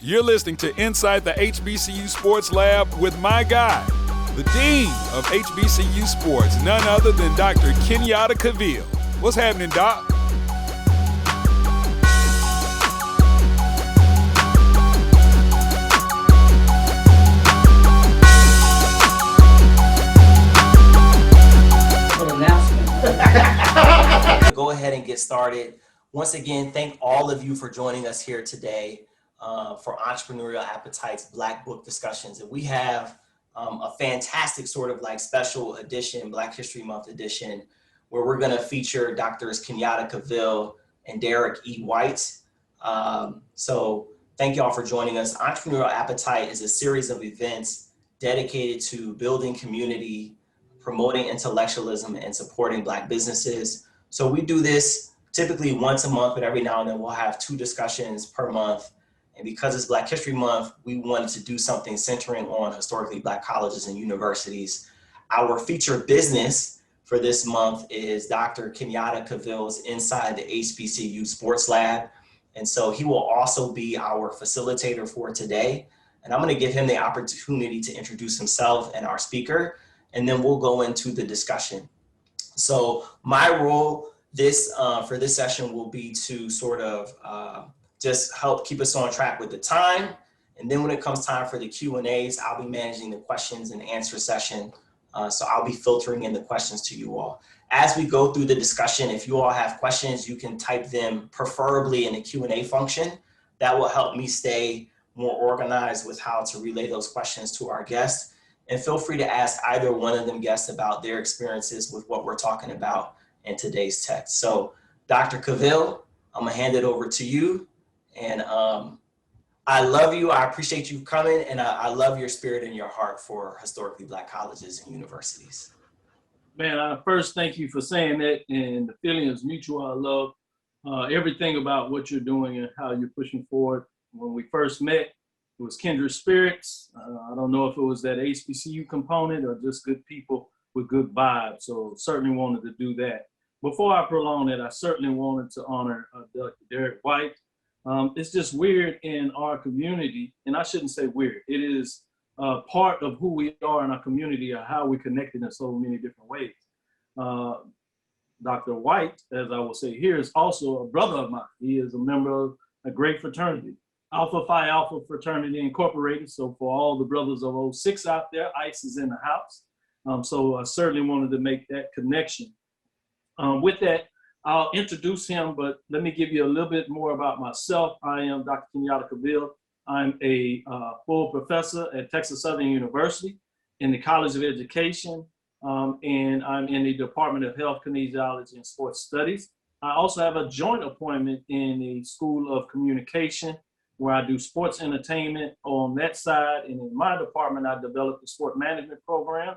You're listening to Inside the HBCU Sports Lab with my guy, the Dean of HBCU Sports, none other than Dr. Kenyatta Cavil. What's happening, Doc? Go ahead and get started. Once again, thank all of you for joining us here today for Entrepreneurial Appetite's Black Book Discussions. And we have a fantastic sort of like special edition, Black History Month edition, where we're gonna feature Drs. Kenyatta Cavil and Derrick E. White. So thank y'all for joining us. Entrepreneurial Appetite is a series of events dedicated to building community, promoting intellectualism, and supporting Black businesses. So we do this typically once a month, but every now and then we'll have 2 discussions per month. And because it's Black History Month, we wanted to do something centering on historically Black colleges and universities. Our featured business for this month is Dr. Kenyatta Cavil's Inside the HBCU Sports Lab. And so he will also be our facilitator for today. And I'm gonna give him the opportunity to introduce himself and our speaker, and then we'll go into the discussion. So my role for this session will be to sort of just help keep us on track with the time. And then when it comes time for the Q&As, I'll be managing the questions and answer session. So I'll be filtering in the questions to you all. As we go through the discussion, if you all have questions, you can type them preferably in the Q&A function. That will help me stay more organized with how to relay those questions to our guests. And feel free to ask either one of them guests about their experiences with what we're talking about in today's text. So Dr. Cavil, I'm gonna hand it over to you. And I love you, I appreciate you coming, and I love your spirit and your heart for historically Black colleges and universities. Man, first thank you for saying that, and the feeling is mutual. I love everything about what you're doing and how you're pushing forward. When we first met, it was kindred spirits. I don't know if it was that HBCU component or just good people with good vibes. So certainly wanted to do that. Before I prolong it, I certainly wanted to honor Dr. Derrick White. It's just weird in our community, and I shouldn't say weird. It is part of who we are in our community, or how we're connected in so many different ways. Dr. White, as I will say here, is also a brother of mine. He is a member of a great fraternity, Alpha Phi Alpha Fraternity Incorporated. So for all the brothers of 06 out there, ICE is in the house. So I certainly wanted to make that connection. With that, I'll introduce him, but let me give you a little bit more about myself. I am Dr. Kenyatta Cavil. I'm a full professor at Texas Southern University in the College of Education, and I'm in the Department of Health, Kinesiology, and Sports Studies. I also have a joint appointment in the School of Communication, where I do sports entertainment on that side. And in my department, I developed the sport management program.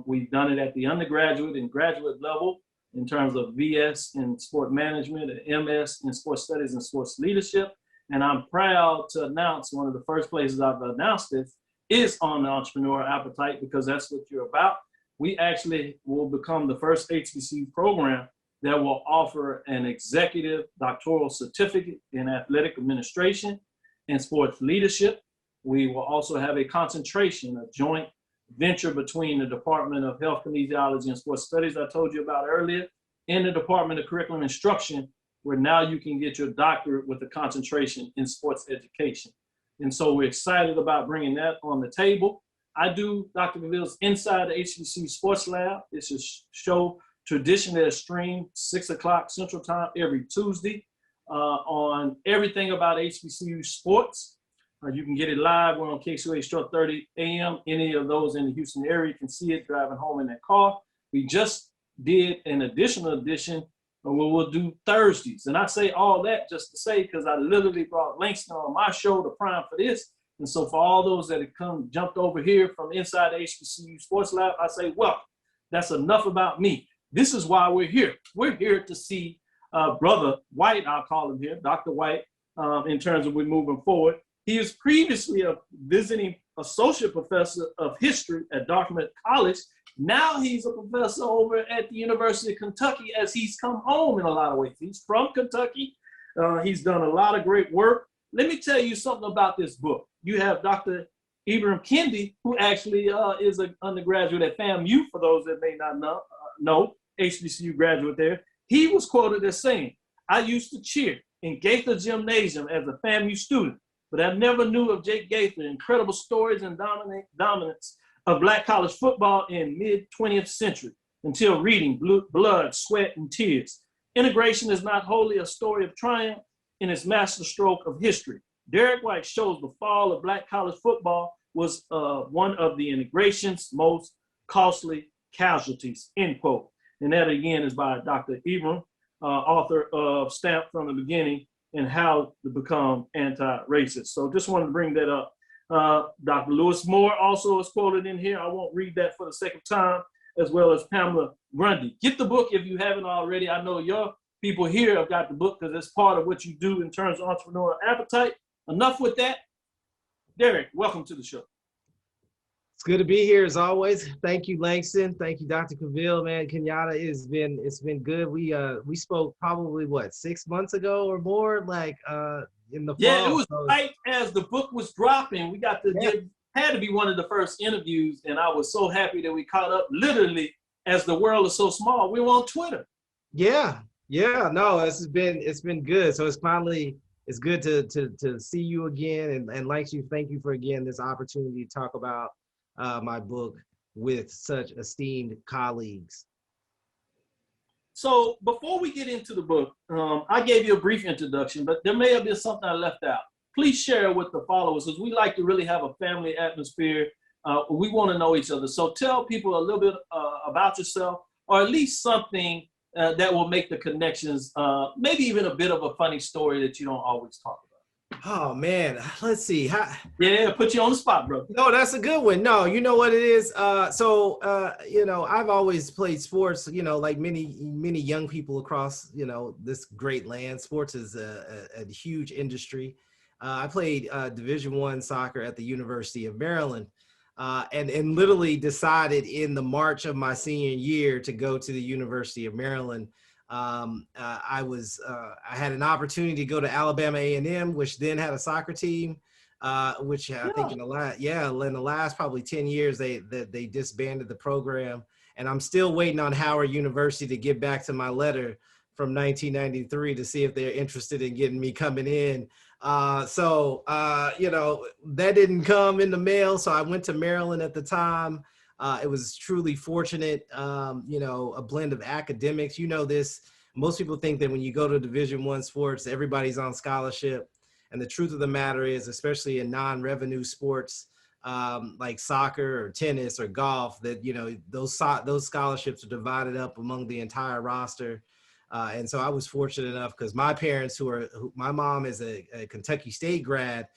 We've done it at the undergraduate and graduate level in terms of VS in sport management and MS in sports studies and sports leadership. And I'm proud to announce one of the first places I've announced this is on the Entrepreneurial Appetite, because that's what you're about. We actually will become the first HBCU program that will offer an executive doctoral certificate in athletic administration and sports leadership. We will also have a concentration, a joint venture between the Department of Health, Kinesiology, and Sports Studies I told you about earlier, and the Department of Curriculum Instruction, where now you can get your doctorate with a concentration in sports education. And so we're excited about bringing that on the table. I do Dr. Cavil's Inside the HBCU Sports Lab. It's a show traditionally streamed 6 o'clock Central Time every Tuesday on everything about HBCU sports. You can get it live. We're on KCOA 12:30 a.m. Any of those in the Houston area can see it driving home in their car. We just did an additional edition where we'll do Thursdays. And I say all that just to say, because I literally brought Langston on my show to prime for this. And so for all those that have jumped over here from Inside the HBCU Sports Lab, I say, well, that's enough about me. This is why we're here. We're here to see Brother White, I'll call him here, Dr. White, in terms of we're moving forward. He is previously a visiting associate professor of history at Dartmouth College. Now he's a professor over at the University of Kentucky, as he's come home in a lot of ways. He's from Kentucky. He's done a lot of great work let me tell you something about this book. You have Dr. Ibram Kendi, who actually is an undergraduate at FAMU, for those that may not know, HBCU graduate there. He was quoted as saying, "I used to cheer in Gaither Gymnasium as a FAMU student, but I never knew of Jake Gaither, incredible stories and dominance of Black college football in mid-20th century until reading Blood, Sweat, and Tears. Integration is not wholly a story of triumph in its masterstroke of history. Derrick White shows the fall of Black college football was one of the integration's most costly casualties," end quote. And that again is by Dr. Ibram, author of Stamped from the Beginning and How to Become Anti-Racist. So just wanted to bring that up. Dr. Lewis Moore also is quoted in here. I won't read that for the second time, as well as Pamela Grundy. Get the book if you haven't already. I know your people here have got the book because it's part of what you do in terms of entrepreneurial appetite. Enough with that. Derrick, welcome to the show. It's good to be here as always. Thank you, Langston. Thank you, Dr. Cavil, man. Kenyatta, it's been good. We spoke probably what, 6 months ago or more, like in the fall. Yeah, it was right as the book was dropping. We got to had to be one of the first interviews, and I was so happy that we caught up literally as the world is so small. We were on Twitter. Yeah, no, it's been good. So it's good to see you again, and Langston, thank you for again this opportunity to talk about my book with such esteemed colleagues. So before we get into the book, I gave you a brief introduction, but there may have been something I left out. Please share with the followers, because we like to really have a family atmosphere. We want to know each other. So tell people a little bit about yourself, or at least something that will make the connections, maybe even a bit of a funny story that you don't always talk about. Oh man, let's see. Yeah, put you on the spot, bro. No, that's a good one. No, you know what it is? I've always played sports, like many young people across, this great land. Sports is a huge industry. I played Division I soccer at the University of Maryland, and literally decided in the March of my senior year to go to the University of Maryland. I had an opportunity to go to Alabama A&M, which then had a soccer team, which I think in the last probably 10 years, they disbanded the program. And I'm still waiting on Howard University to get back to my letter from 1993 to see if they're interested in getting me coming in. That didn't come in the mail. So I went to Maryland at the time. It was truly fortunate, a blend of academics. Most people think that when you go to Division I sports, everybody's on scholarship. And the truth of the matter is, especially in non-revenue sports like soccer or tennis or golf, that, those scholarships are divided up among the entire roster. And so I was fortunate enough because my parents, my mom is a Kentucky State grad,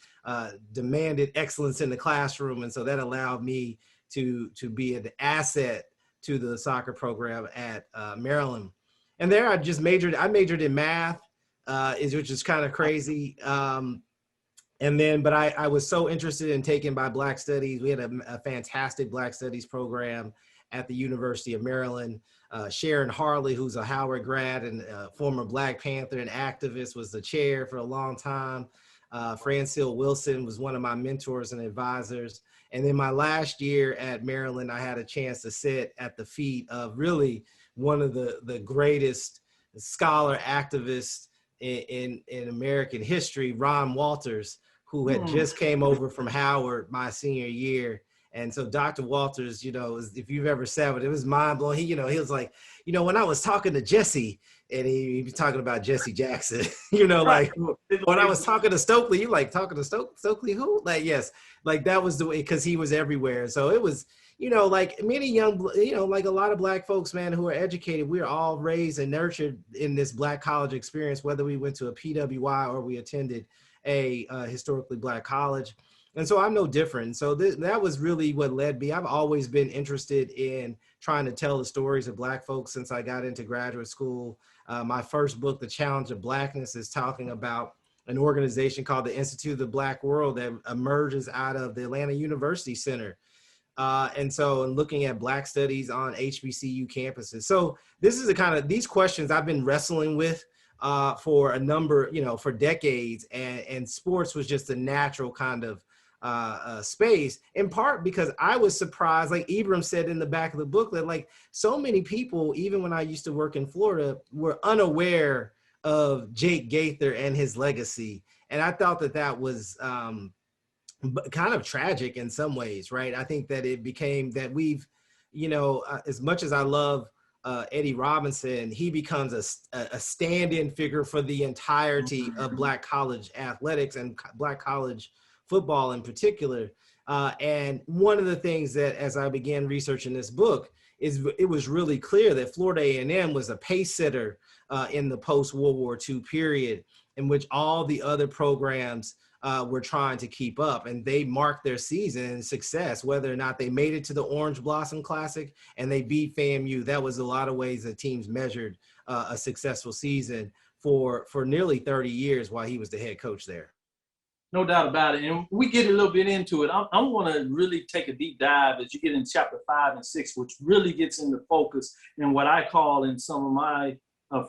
demanded excellence in the classroom. And so that allowed me to be an asset to the soccer program at Maryland. And there I majored in math, which is kind of crazy. But I was so interested in taking by Black Studies. We had a fantastic Black Studies program at the University of Maryland. Sharon Harley, who's a Howard grad and former Black Panther and activist, was the chair for a long time. Francine Wilson was one of my mentors and advisors. And then my last year at Maryland, I had a chance to sit at the feet of really one of the greatest scholar activists in American history, Ron Walters, who had just came over from Howard my senior year. And so Dr. Walters, if you've ever sat with him, it was mind blowing. He was like, when I was talking to Jesse, and he was talking about Jesse Jackson, like when I was talking to Stokely, you like talking to Stokely who? Like, yes, like that was the way, because he was everywhere. So it was, like many young, like a lot of Black folks, man, who are educated, we're all raised and nurtured in this Black college experience, whether we went to a PWI or we attended a historically Black college. And so I'm no different. So that was really what led me. I've always been interested in trying to tell the stories of Black folks since I got into graduate school. My first book, The Challenge of Blackness, is talking about an organization called the Institute of the Black World that emerges out of the Atlanta University Center. And looking at Black studies on HBCU campuses. So this is these questions I've been wrestling with for a number, for decades, and sports was just a natural kind of space, in part because I was surprised, like Ibram said in the back of the booklet, like so many people, even when I used to work in Florida, were unaware of Jake Gaither and his legacy. And I thought that was kind of tragic in some ways, right? I think that it became that we've, as much as I love Eddie Robinson, he becomes a stand-in figure for the entirety of Black college athletics and Black college football in particular. And one of the things that, as I began researching this book, is it was really clear that Florida A&M was a pace setter in the post-World War II period, in which all the other programs were trying to keep up, and they marked their season and success, whether or not they made it to the Orange Blossom Classic and they beat FAMU. That was a lot of ways that teams measured a successful season for nearly 30 years while he was the head coach there. No doubt about it. And we get a little bit into it. I want to really take a deep dive as you get in chapter 5 and 6, which really gets into focus and what I call in some of my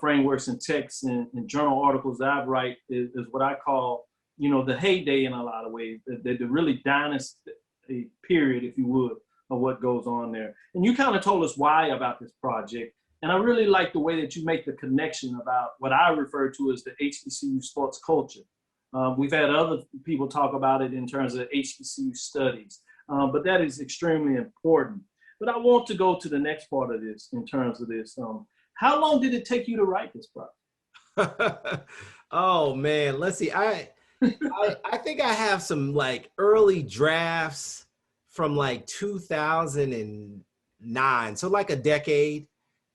frameworks and texts and journal articles that I write is what I call, the heyday in a lot of ways, the really dynasty period, if you would, of what goes on there. And you kind of told us why about this project. And I really like the way that you make the connection about what I refer to as the HBCU sports culture. We've had other people talk about it in terms of HBCU studies, but that is extremely important. But I want to go to the next part of this in terms of this. How long did it take you to write this project? Oh man, let's see. I think I have some like early drafts from like 2009, so like a decade.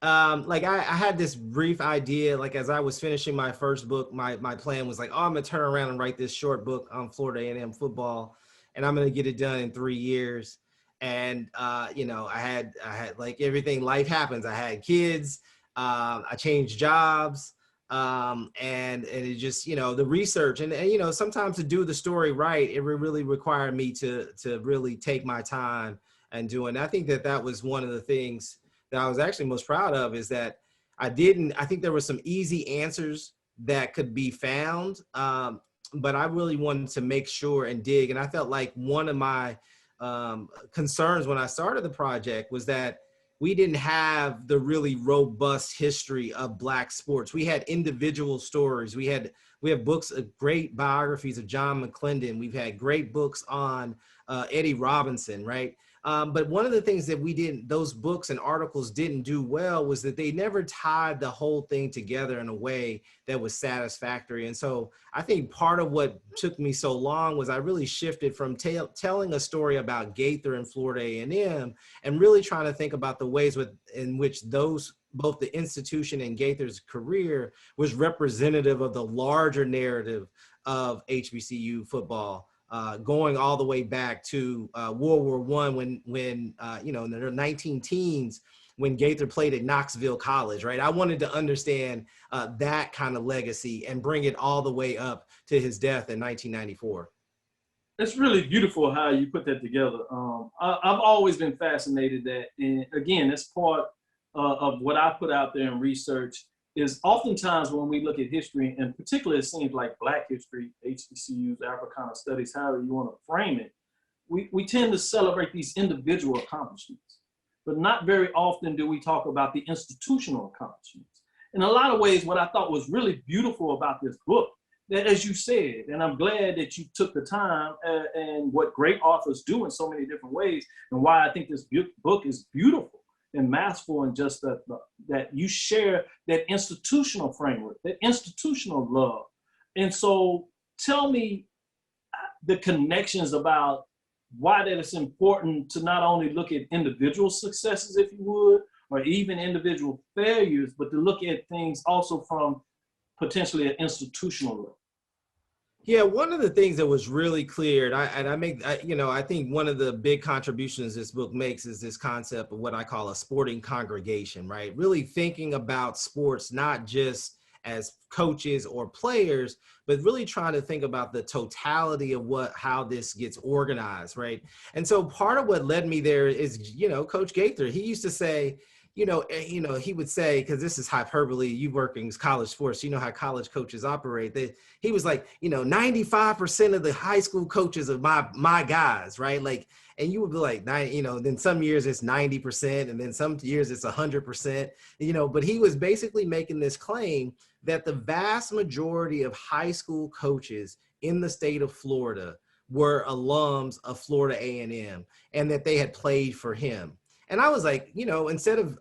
Like I had this brief idea, like as I was finishing my first book, my plan was like, oh, I'm gonna turn around and write this short book on Florida A&M football, and I'm gonna get it done in 3 years. And I had like everything, life happens. I had kids, I changed jobs, and it just, the research and sometimes to do the story right, it really required me to really take my time and do it. And I think that was one of the things that I was actually most proud of, is that I think there were some easy answers that could be found, but I really wanted to make sure and dig. And I felt like one of my concerns when I started the project was that we didn't have the really robust history of Black sports. We had individual stories. We have books, great biographies of John McClendon. We've had great books on Eddie Robinson, right? But one of the things that those books and articles didn't do well was that they never tied the whole thing together in a way that was satisfactory. And so I think part of what took me so long was I really shifted from telling a story about Gaither and Florida A&M and really trying to think about the ways in which both the institution and Gaither's career was representative of the larger narrative of HBCU football. Going all the way back to World War I, when in the 19 teens, when Gaither played at Knoxville College, right? I wanted to understand that kind of legacy and bring it all the way up to his death in 1994. It's really beautiful how you put that together. I've always been fascinated that, and again, it's part of what I put out there in research, is oftentimes when we look at history, and particularly it seems like Black history, HBCUs, Africana studies, however you want to frame it, we tend to celebrate these individual accomplishments, but not very often do we talk about the institutional accomplishments. In a lot of ways, what I thought was really beautiful about this book, that as you said, and I'm glad that you took the time and what great authors do in so many different ways, and why I think this book is beautiful and masterful, and just that you share that institutional framework, that institutional love. And so tell me the connections about why that it's important to not only look at individual successes, if you would, or even individual failures, but to look at things also from potentially an institutional level. Yeah, one of the things that was really clear, I think one of the big contributions this book makes is this concept of what I call a sporting congregation, right? Really thinking about sports, not just as coaches or players, but really trying to think about the totality of how this gets organized, right? And so part of what led me there is, Coach Gaither, he used to say, he would say, because this is hyperbole, you work in college sports, you know how college coaches operate. He was like, 95% of the high school coaches are my guys, right? Like, and you would be like, then some years it's 90%, and then some years it's 100%, but he was basically making this claim that the vast majority of high school coaches in the state of Florida were alums of Florida A&M, and that they had played for him. And I was like, instead of,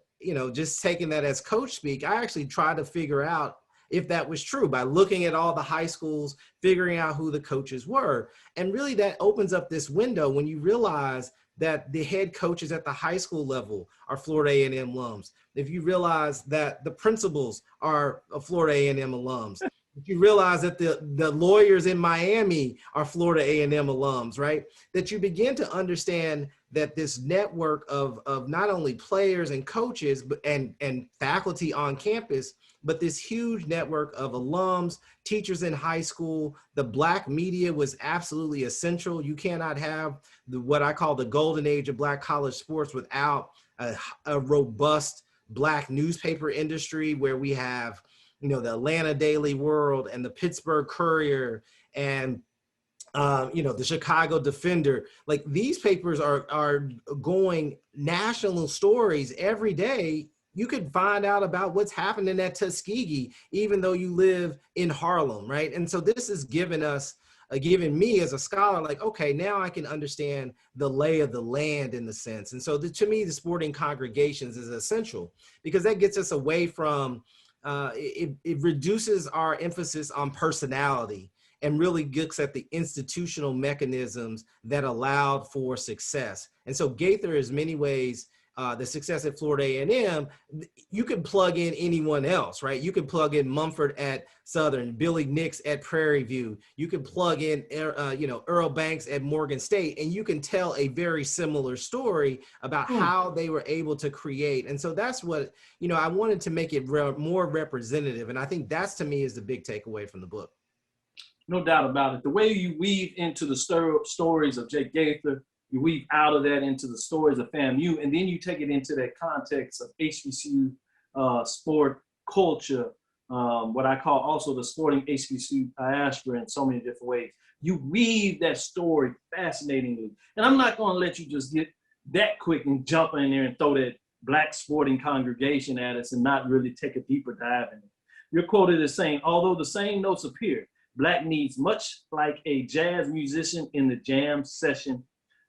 just taking that as coach speak, I actually tried to figure out if that was true by looking at all the high schools, figuring out who the coaches were. And really that opens up this window when you realize that the head coaches at the high school level are Florida A&M alums. If you realize that the principals are Florida A&M alums, if you realize that the lawyers in Miami are Florida A&M alums, right? That you begin to understand that this network of not only players and coaches and faculty on campus, but this huge network of alums, teachers in high school. The Black media was absolutely essential. You cannot have what I call the golden age of Black college sports without a robust Black newspaper industry, where we have the Atlanta Daily World and the Pittsburgh Courier and the Chicago Defender. Like, these papers are going national stories every day. You could find out about what's happening at Tuskegee, even though you live in Harlem, right? And so this has given me as a scholar, like, okay, now I can understand the lay of the land in the sense. And so to me, the sporting congregations is essential, because that gets us away from, it reduces our emphasis on personality and really looks at the institutional mechanisms that allowed for success. And so Gaither is many ways, the success at Florida A&M, you could plug in anyone else, right? You could plug in Mumford at Southern, Billy Nix at Prairie View. You could plug in, Earl Banks at Morgan State, and you can tell a very similar story about how they were able to create. And so that's what, I wanted to make it more representative. And I think that's, to me, is the big takeaway from the book. No doubt about it. The way you weave into the stories of Jake Gaither, you weave out of that into the stories of FAMU, and then you take it into that context of HBCU sport culture, what I call also the sporting HBCU diaspora in so many different ways. You weave that story fascinatingly. And I'm not going to let you just get that quick and jump in there and throw that Black sporting congregation at us and not really take a deeper dive in it. You're quoted as saying, although the same notes appear, Black needs much like a jazz musician in the jam session.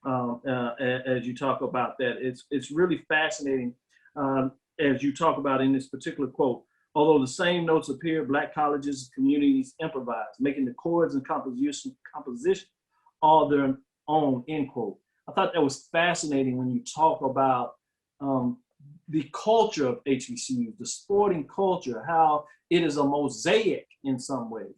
As you talk about that, it's really fascinating as you talk about in this particular quote. Although the same notes appear, Black colleges, communities improvise, making the chords and composition all their own, end quote. I thought that was fascinating when you talk about the culture of HBCUs, the sporting culture, how it is a mosaic in some ways.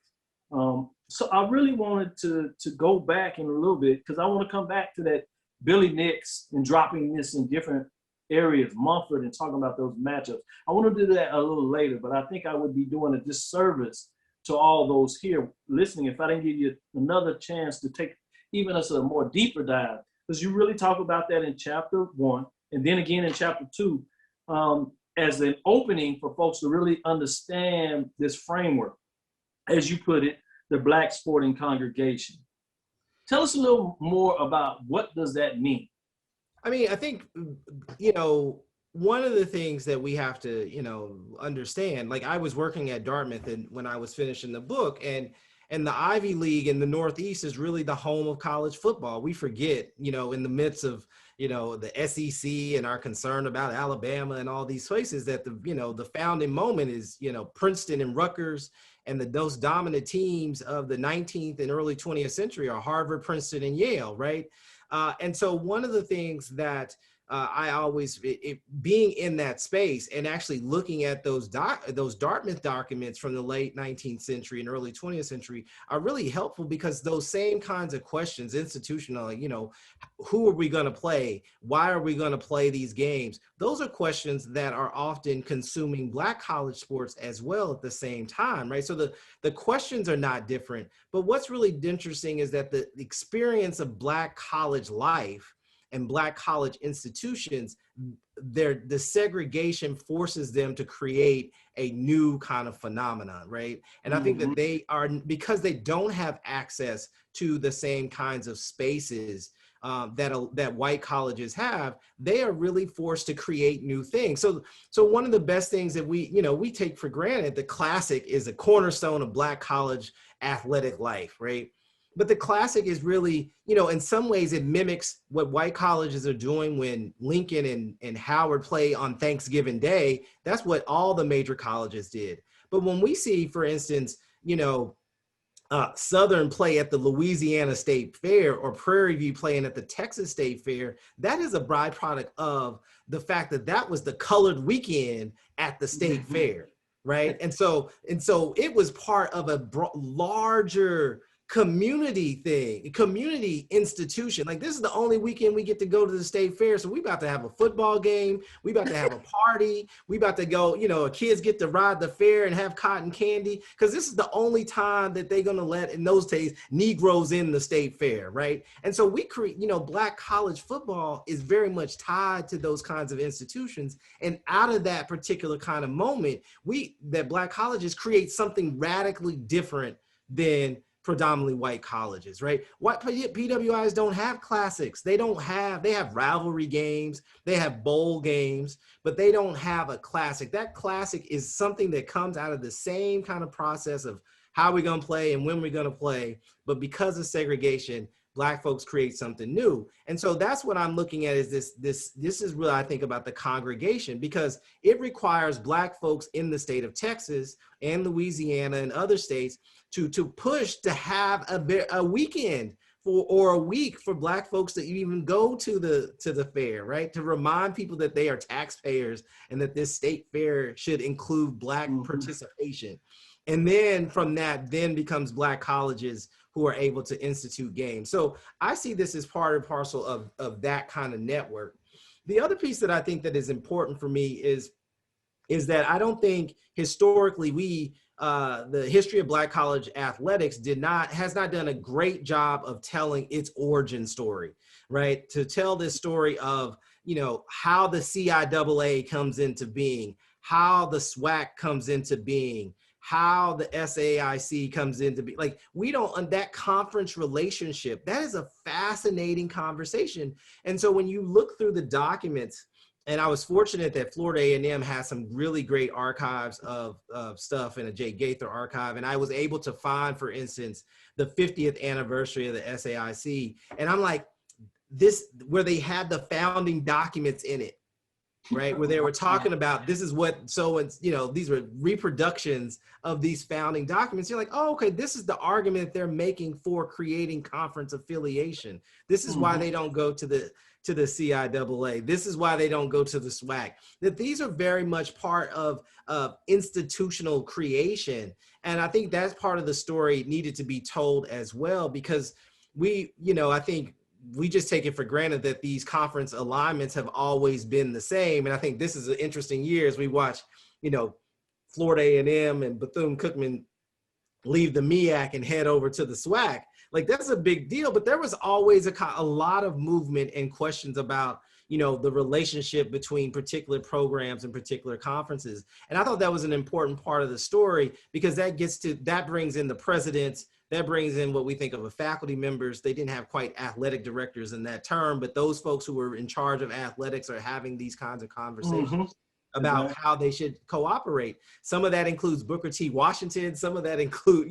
So I really wanted to go back in a little bit, because I want to come back to that Billy Nix and dropping this in different areas, Mumford, and talking about those matchups. I want to do that a little later, but I think I would be doing a disservice to all those here listening if I didn't give you another chance to take even us a more deeper dive, because you really talk about that in chapter 1, and then again in chapter 2, as an opening for folks to really understand this framework, as you put it, the Black sporting congregation. Tell us a little more about what does that mean? I mean, I think, one of the things that we have to, understand, like, I was working at Dartmouth and when I was finishing the book, and the Ivy League in the Northeast is really the home of college football. We forget, in the midst of, the SEC and our concern about Alabama and all these places, that the founding moment is, Princeton and Rutgers, and those dominant teams of the 19th and early 20th century are Harvard, Princeton, and Yale, right? And so one of the things that I always, being in that space and actually looking at those Dartmouth documents from the late 19th century and early 20th century are really helpful, because those same kinds of questions, institutional, who are we going to play? Why are we going to play these games? Those are questions that are often consuming Black college sports as well at the same time, right? So the questions are not different, but what's really interesting is that the experience of Black college life and Black college institutions, the segregation forces them to create a new kind of phenomenon, right? And I think that they are, because they don't have access to the same kinds of spaces that white colleges have, they are really forced to create new things. So one of the best things that we take for granted, the Classic is a cornerstone of Black college athletic life, right? But the Classic is really, in some ways it mimics what white colleges are doing when Lincoln and Howard play on Thanksgiving Day. That's what all the major colleges did. But when we see, for instance, Southern play at the Louisiana State Fair or Prairie View playing at the Texas State Fair, that is a byproduct of the fact that that was the colored weekend at the state fair, right? And so it was part of a larger community thing, community institution. Like, this is the only weekend we get to go to the state fair. So we about to have a football game. We about to have a party. We about to go, kids get to ride the fair and have cotton candy. Cause this is the only time that they're going to let, in those days, Negroes in the state fair. Right. And so we create, Black college football is very much tied to those kinds of institutions. And out of that particular kind of moment, that Black colleges create something radically different than predominantly white colleges, right? White PWIs don't have classics. They have rivalry games, they have bowl games, but they don't have a classic. That classic is something that comes out of the same kind of process of how we're gonna play and when we're gonna play, but because of segregation, Black folks create something new. And so that's what I'm looking at, is this is really, I think, about the congregation, because it requires Black folks in the state of Texas and Louisiana and other states to push to have a weekend or a week for Black folks to even go to the fair, right? To remind people that they are taxpayers and that this state fair should include Black participation. And then from that then becomes Black colleges who are able to institute games. So I see this as part and parcel of that kind of network. The other piece that I think that is important for me is that I don't think historically the history of Black college athletics has not done a great job of telling its origin story, right? To tell this story of, how the CIAA comes into being, how the SWAC comes into being, how the SAIC comes into being. Like, that conference relationship, that is a fascinating conversation. And so when you look through the documents, and I was fortunate that Florida A&M has some really great archives of stuff in a Jake Gaither archive. And I was able to find, for instance, the 50th anniversary of the SAIC. And I'm like, where they had the founding documents in it, right? Where they were talking about, this is what, these were reproductions of these founding documents. You're like, oh, okay, this is the argument they're making for creating conference affiliation. This is why they don't go to the CIAA. This is why they don't go to the SWAC. That these are very much part of institutional creation. And I think that's part of the story needed to be told as well, because I think we just take it for granted that these conference alignments have always been the same. And I think this is an interesting year as we watch, Florida A&M and Bethune-Cookman leave the MEAC and head over to the SWAC. Like, that's a big deal, but there was always a lot of movement and questions about, the relationship between particular programs and particular conferences. And I thought that was an important part of the story, because that brings in the presidents, that brings in what we think of as faculty members. They didn't have quite athletic directors in that term, but those folks who were in charge of athletics are having these kinds of conversations about how they should cooperate. Some of that includes Booker T. Washington. Some of that include,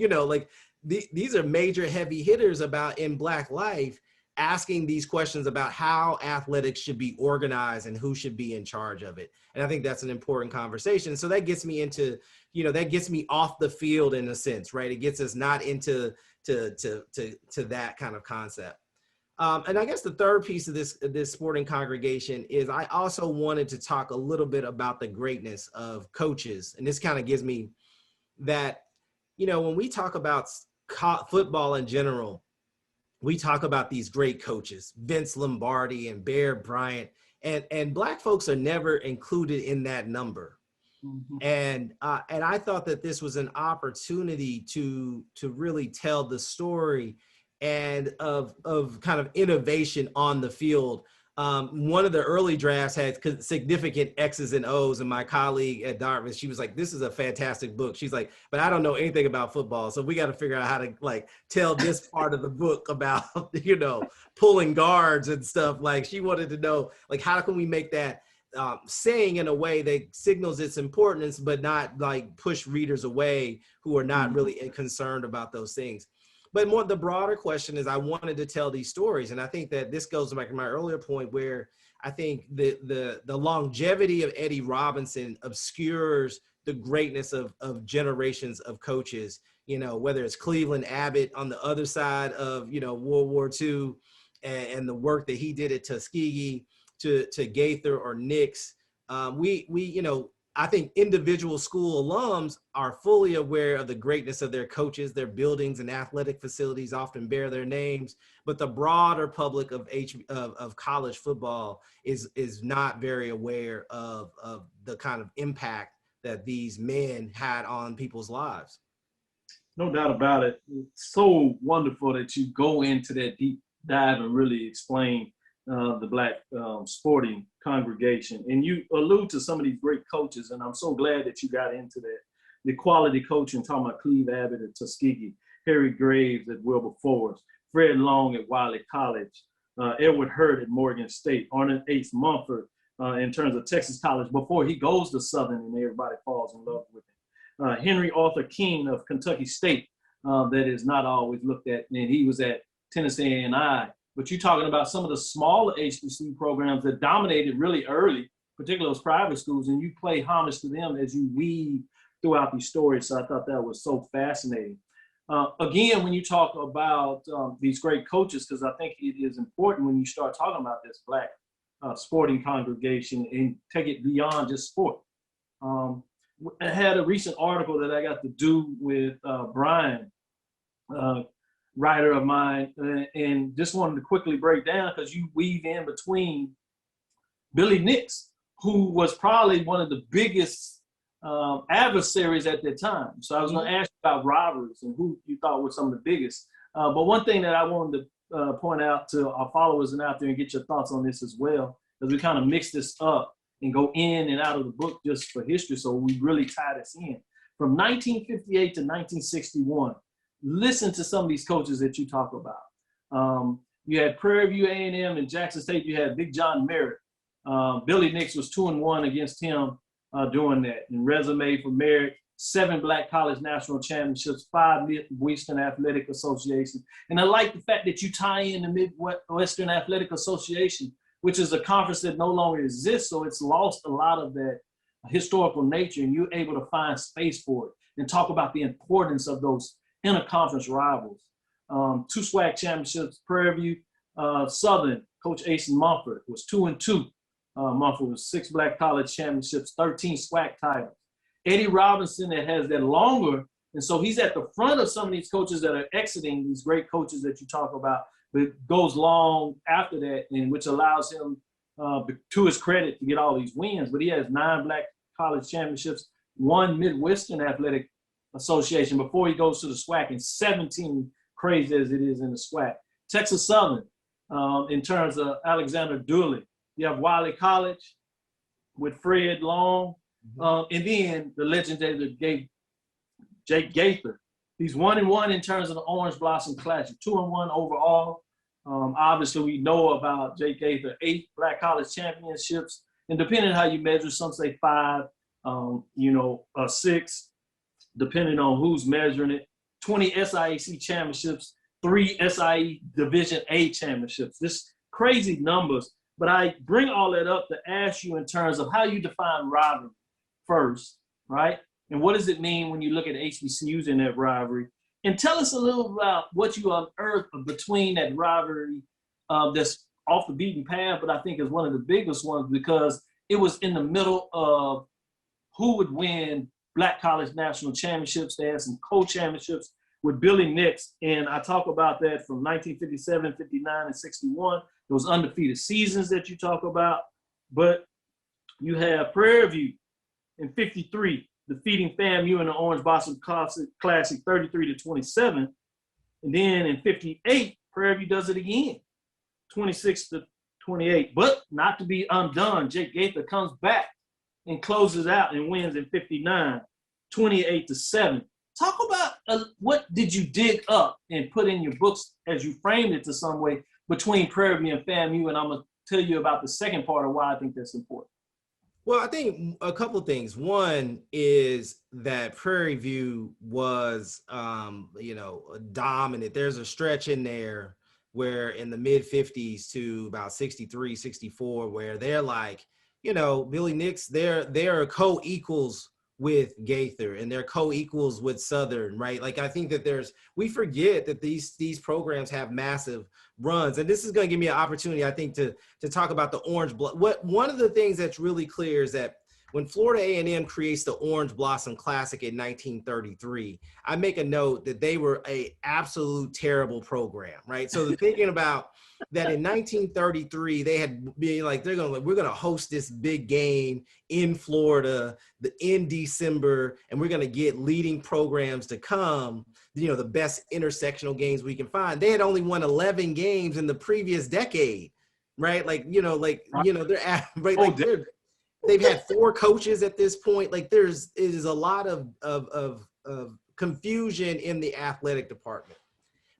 these are major heavy hitters in Black life, asking these questions about how athletics should be organized and who should be in charge of it. And I think that's an important conversation. So that gets me into, that gets me off the field in a sense, right? It gets us not into that kind of concept. And I guess the third piece of this sporting congregation is I also wanted to talk a little bit about the greatness of coaches. And this kind of gives me that, when we talk about football in general, we talk about these great coaches, Vince Lombardi and Bear Bryant, and Black folks are never included in that number. And I thought that this was an opportunity to really tell the story and of kind of innovation on the field One of the early drafts had significant X's and O's, and my colleague at Dartmouth, she was like, "This is a fantastic book." She's like, "But I don't know anything about football, so we got to figure out how to like tell this part of the book about, you know, pulling guards and stuff." Like she wanted to know, like, how can we make that saying in a way that signals its importance, but not like push readers away who are not really concerned about those things. But more the broader question is, I wanted to tell these stories. And I think that this goes back to my earlier point where I think the longevity of Eddie Robinson obscures the greatness of generations of coaches, you know, whether it's Cleveland Abbott on the other side of, you know, World War II and the work that he did at Tuskegee to Gaither or Nix. You know, I think individual school alums are fully aware of the greatness of their coaches. Their buildings and athletic facilities often bear their names, but the broader public of college football is not very aware of the kind of impact that these men had on people's lives. No doubt about it. It's so wonderful that you go into that deep dive and really explain the Black sporting congregation. And you allude to some of these great coaches, and I'm so glad that you got into that. The quality coaching, talking about Cleve Abbott at Tuskegee, Harry Graves at Wilberforce, Fred Long at Wiley College, Edward Hurt at Morgan State, Arnold H. Mumford in terms of Texas College before he goes to Southern and everybody falls in love with him. Henry Arthur King of Kentucky State, that is not always looked at, and he was at Tennessee A&I. But you're talking about some of the smaller HBCU programs that dominated really early, particularly those private schools, and you play homage to them as you weave throughout these stories. So I thought that was so fascinating. Again, when you talk about these great coaches, because I think it is important when you start talking about this Black sporting congregation and take it beyond just sport. I had a recent article that I got to do with Brian, writer of mine, and just wanted to quickly break down because you weave in between Billy Nix, who was probably one of the biggest adversaries at that time. So I was going to ask you about rivalries and who you thought were some of the biggest. But one thing that I wanted to point out to our followers and out there and get your thoughts on this as well, because we kind of mix this up and go in and out of the book just for history. So we really tie this in. From 1958 to 1961, listen to some of these coaches that you talk about. You had Prairie View A&M and Jackson State. You had Big John Merritt. Billy Nix was 2-1 against him doing that. And resume for Merritt, 7 Black College National Championships, 5 Midwestern Athletic Association. And I like the fact that you tie in the Midwestern Athletic Association, which is a conference that no longer exists. So it's lost a lot of that historical nature, and you're able to find space for it and talk about the importance of those interconference rivals. 2 SWAC championships, Prairie View, Southern, Coach Ace Mumford was 2-2. Mumford was 6 Black College championships, 13 SWAC titles. Eddie Robinson that has that longer, and so he's at the front of some of these coaches that are exiting, these great coaches that you talk about, but it goes long after that, and which allows him, to his credit, to get all these wins. But he has 9 Black College championships, 1 Midwestern Athletic Association before he goes to the SWAC, and 17, crazy as it is in the SWAC. Texas Southern, in terms of Alexander Dooley. You have Wiley College with Fred Long, and then the legendary Jake Gaither. He's 1-1 in terms of the Orange Blossom Classic, 2-1 overall. Obviously, we know about Jake Gaither, 8 Black College championships, and depending on how you measure, some say 5, 6. Depending on who's measuring it, 20 SIAC championships, 3 SIE Division A championships. This crazy numbers, but I bring all that up to ask you in terms of how you define rivalry first, right? And what does it mean when you look at HBCUs in that rivalry? And tell us a little about what you unearthed between that rivalry that's off the beaten path, but I think is one of the biggest ones because it was in the middle of who would win Black College National Championships. They had some co-championships with Billy Nix, and I talk about that from 1957, 59, and 61. Those undefeated seasons that you talk about. But you have Prairie View in 53, defeating FAMU in the Orange Blossom Classic 33-27. And then in 58, Prairie View does it again, 26-20 28. But not to be undone, Jake Gaither comes back and closes out and wins in 59, 28-7. Talk about what did you dig up and put in your books as you framed it to some way between Prairie View and FAMU, and I'm going to tell you about the second part of why I think that's important. Well, I think a couple of things. One is that Prairie View was, dominant. There's a stretch in there where in the mid 50s to about 63, 64, where they're like, Billy Nix, they're co-equals with Gaither and they're co-equals with Southern, right? Like, I think that we forget that these programs have massive runs. And this is going to give me an opportunity, I think, to talk about the Orange one of the things that's really clear is that when Florida A&M creates the Orange Blossom Classic in 1933, I make a note that they were a absolute terrible program, right? So thinking about that in 1933, they had been like, we're going to host this big game in Florida in December, and we're going to get leading programs to come, the best intersectional games we can find. They had only won 11 games in the previous decade, right? They've had 4 coaches at this point. Like, it is a lot of confusion in the athletic department.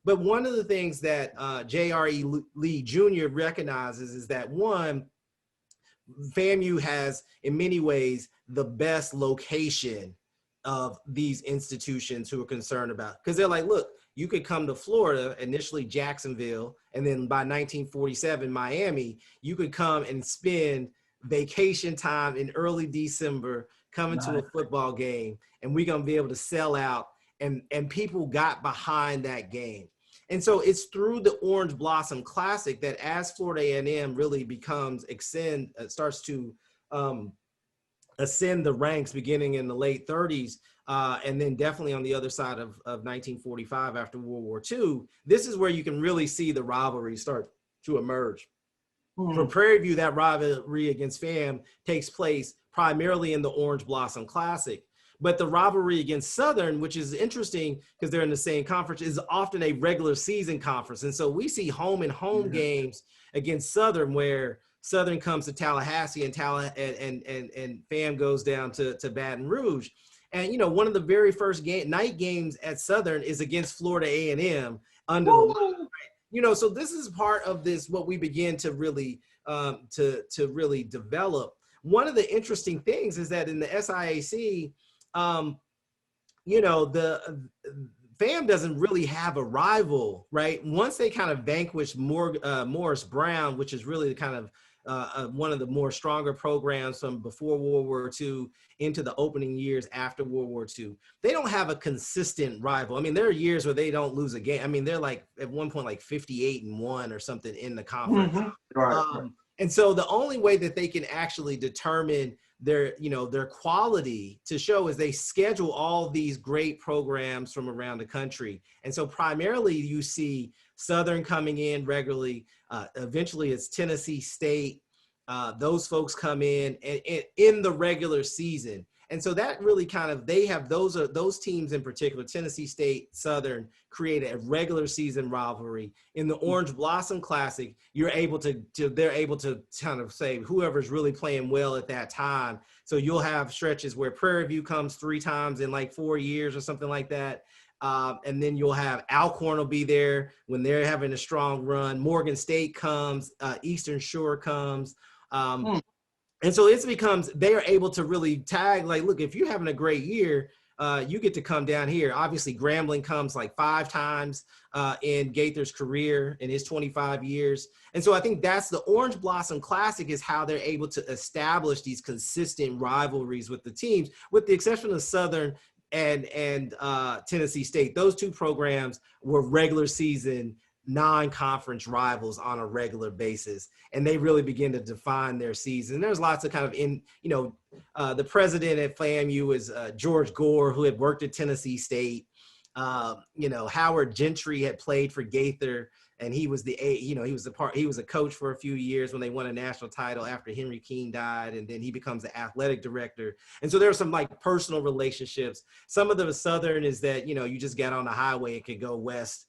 But one of the things that J.R.E. Lee Jr. recognizes is that, one, FAMU has, in many ways, the best location of these institutions who are concerned about. Because they're like, look, you could come to Florida, initially Jacksonville, and then by 1947, Miami, you could come and spend vacation time in early December coming to a football game, and we're going to be able to sell out. And people got behind that game. And so it's through the Orange Blossom Classic that as Florida A&M really starts to ascend the ranks beginning in the late 30s, and then definitely on the other side of 1945 after World War II, this is where you can really see the rivalry start to emerge. For Prairie View, that rivalry against FAM takes place primarily in the Orange Blossom Classic. But the rivalry against Southern, which is interesting because they're in the same conference, is often a regular season conference. And so we see home and home games against Southern where Southern comes to Tallahassee and FAM goes down to Baton Rouge. And, one of the very first night games at Southern is against Florida A&M under the line, right? So this is part of this, what we begin to really to really develop. One of the interesting things is that in the SIAC, the FAM doesn't really have a rival, right? Once they kind of vanquished Morris Brown, which is really kind of one of the more stronger programs from before World War II into the opening years after World War II, they don't have a consistent rival. I mean, there are years where they don't lose a game. I mean, they're like at one point like 58-1 or something in the conference. Right. And so the only way that they can actually determine their quality to show is they schedule all these great programs from around the country. And so primarily you see Southern coming in regularly. Eventually it's Tennessee State. Those folks come in the regular season. And so that really kind of, they have those teams in particular, Tennessee State, Southern, create a regular season rivalry. In the Orange Blossom Classic, they're able to kind of say whoever's really playing well at that time. So you'll have stretches where Prairie View comes 3 times in like 4 years or something like that. And then you'll have Alcorn will be there when they're having a strong run. Morgan State comes, Eastern Shore comes. And so they are able to really tag, like, look, if you're having a great year, you get to come down here. Obviously, Grambling comes like 5 times in Gaither's career in his 25 years. And so I think that's the Orange Blossom Classic is how they're able to establish these consistent rivalries with the teams, with the exception of Southern and Tennessee State. Those 2 programs were regular season non-conference rivals on a regular basis, and they really begin to define their season. There's lots of kind of the president at FAMU is George Gore, who had worked at Tennessee State. Howard Gentry had played for Gaither, and he was a coach for a few years when they won a national title after Henry King died, and then he becomes the athletic director. And so there are some like personal relationships. Some of the Southern is that you just got on the highway and could go west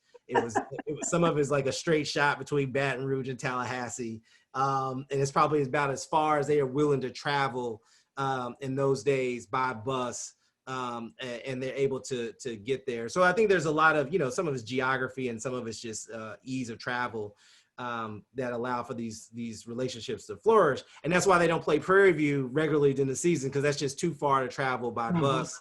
some of it's like a straight shot between Baton Rouge and Tallahassee. And it's probably about as far as they are willing to travel in those days by bus. And they're able to get there. So I think there's a lot of, some of it's geography and some of it's just ease of travel that allow for these relationships to flourish. And that's why they don't play Prairie View regularly during the season, because that's just too far to travel by bus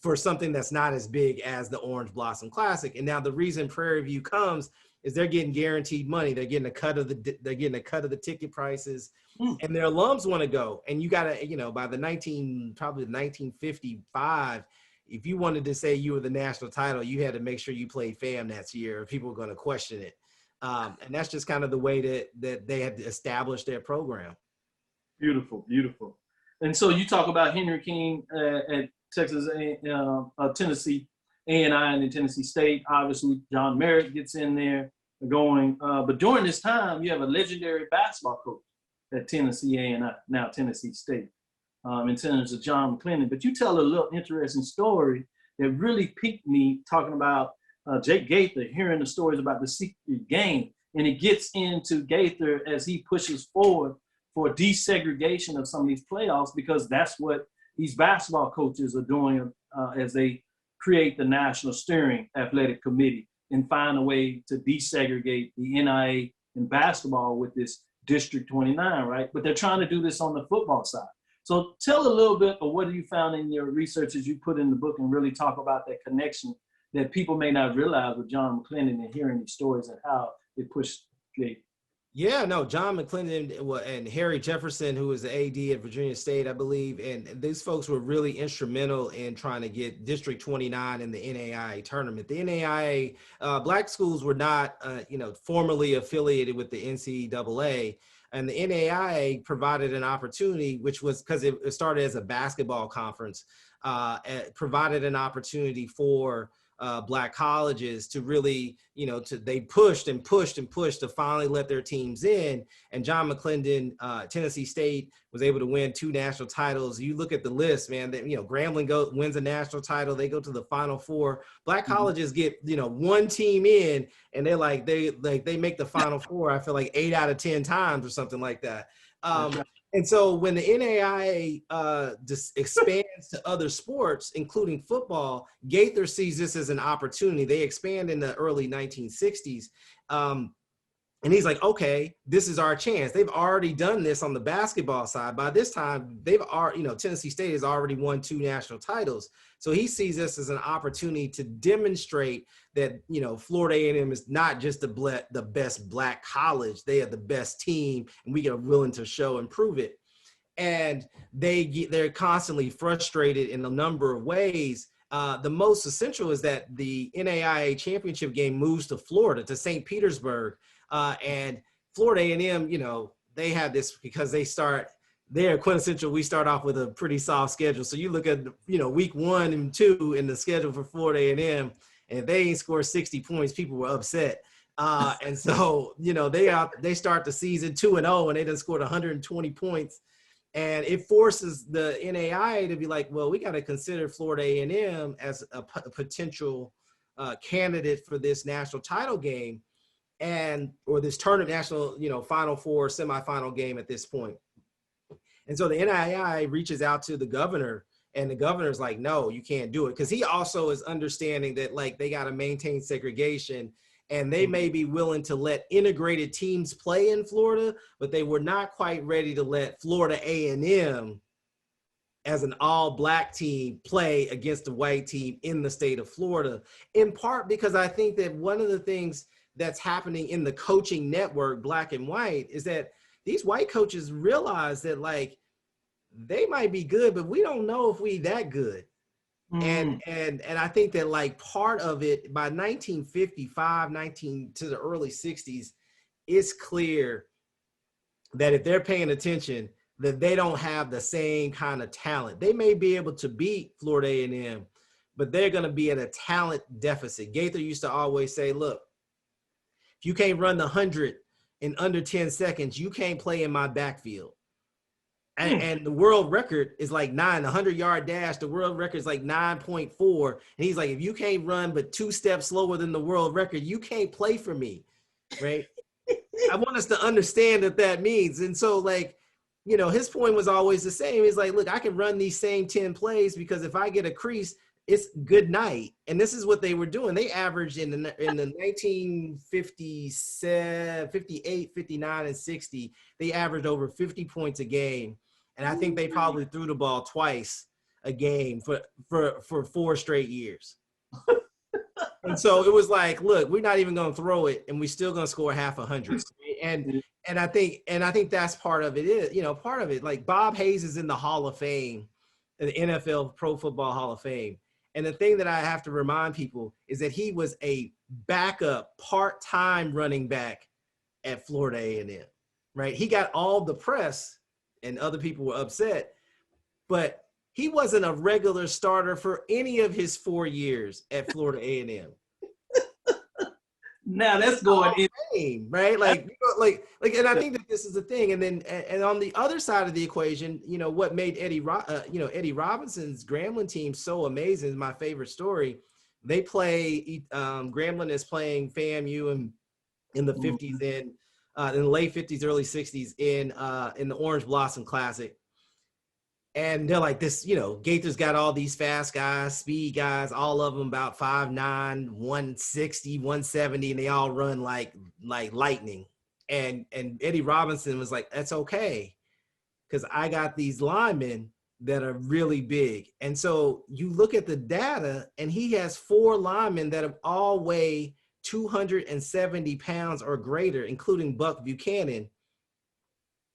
for something that's not as big as the Orange Blossom Classic. And now the reason Prairie View comes is they're getting guaranteed money. They're getting a cut of the ticket prices, and their alums want to go. And you gotta, by the 1955, if you wanted to say you were the national title, you had to make sure you played FAM that year, or people were going to question it. And that's just kind of the way that they had established their program. Beautiful, beautiful. And so you talk about Henry King at Tennessee A&I and then Tennessee State. Obviously, John Merritt gets in there going. But during this time, you have a legendary basketball coach at Tennessee A&I, now Tennessee State, in terms of John McClendon. But you tell a little interesting story that really piqued me, talking about Jake Gaither, hearing the stories about the secret game. And it gets into Gaither as he pushes forward for desegregation of some of these playoffs, because that's what these basketball coaches are doing as they create the National Steering Athletic Committee and find a way to desegregate the NIA in basketball with this District 29, right? But they're trying to do this on the football side. So tell a little bit of what you found in your research as you put in the book, and really talk about that connection that people may not realize with John McClendon and hearing these stories and how it pushed Gaither. Yeah, no, John McClendon and Harry Jefferson, who was the AD at Virginia State, I believe, and these folks were really instrumental in trying to get District 29 in the NAIA tournament. The NAIA, black schools were not, formally affiliated with the NCAA, and the NAIA provided an opportunity, which was because it started as a basketball conference, provided an opportunity for black colleges to really, they pushed to finally let their teams in. And John McClendon, Tennessee State, was able to win 2 national titles. You look at the list, man, that, Grambling wins a national title. They go to the Final Four. Black colleges get, one team in, and they're like, they make the Final Four, I feel like 8 out of 10 times or something like that. And so when the NAIA just expands to other sports, including football, Gaither sees this as an opportunity. They expand in the early 1960s. And he's like, okay, this is our chance. They've already done this on the basketball side. By this time, Tennessee State has already won 2 national titles. So he sees this as an opportunity to demonstrate that, Florida A&M is not just the best black college. They are the best team, and we are willing to show and prove it. And they're constantly frustrated in a number of ways. The most essential is that the NAIA championship game moves to Florida, to St. Petersburg. And Florida A&M, they have this because they're quintessential. We start off with a pretty soft schedule. So you look at, week 1 and 2 in the schedule for Florida A&M, and if they ain't scored 60 points, people were upset. And so, they start the season 2-0, and they done scored 120 points. And it forces the NAIA to be like, well, we got to consider Florida A&M as a potential candidate for this national title game, or this tournament national, Final Four semifinal game at this point. And so the NAIA reaches out to the governor, and the governor's like, no, you can't do it. Because he also is understanding that, they got to maintain segregation, and they may be willing to let integrated teams play in Florida, but they were not quite ready to let Florida A&M as an all-black team play against a white team in the state of Florida, in part because I think that one of the things that's happening in the coaching network, black and white, is that these white coaches realize that, they might be good, but we don't know if we that good. And I think that part of it by 1955, to the early 60s, it's clear that if they're paying attention, that they don't have the same kind of talent. They may be able to beat Florida A&M, but they're going to be at a talent deficit. Gaither used to always say, look, if you can't run the 100 in under 10 seconds, you can't play in my backfield. And the world record is like 100-yard dash. The world record is like 9.4. And he's like, if you can't run but 2 steps slower than the world record, you can't play for me, right? I want us to understand what that means. And so, like, you know, his point was always the same. He's like, look, I can run these same 10 plays because if I get a crease, it's good night. And this is what they were doing. They averaged in the 1957, 58, 59, and 60, they averaged over 50 points a game. And I think they probably threw the ball twice a game for 4 straight years. And so it was like, look, we're not even going to throw it, and we're still going to score half 100. And I think that's part of it is, you know, part of it. Like Bob Hayes is in the Hall of Fame, the NFL Pro Football Hall of Fame. And the thing that I have to remind people is that he was a backup part-time running back at Florida A&M, right? He got all the press and other people were upset, but he wasn't a regular starter for any of his 4 years at Florida A&M. Now that's going in, right? Like, you know, like, and I think that this is the thing. And then, and on the other side of the equation, you know, what made Eddie Robinson's Grambling team so amazing is my favorite story. They play, Grambling is playing FAMU in the 50s, in the late 50s, early 60s in the Orange Blossom Classic. And they're like this, you know, Gaither's got all these fast guys, speed guys, all of them about 5'9", 160, 170, and they all run like lightning. And Eddie Robinson was like, that's okay, because I got these linemen that are really big. And so you look at the data, and he has 4 linemen that have all weigh 270 pounds or greater, including Buck Buchanan,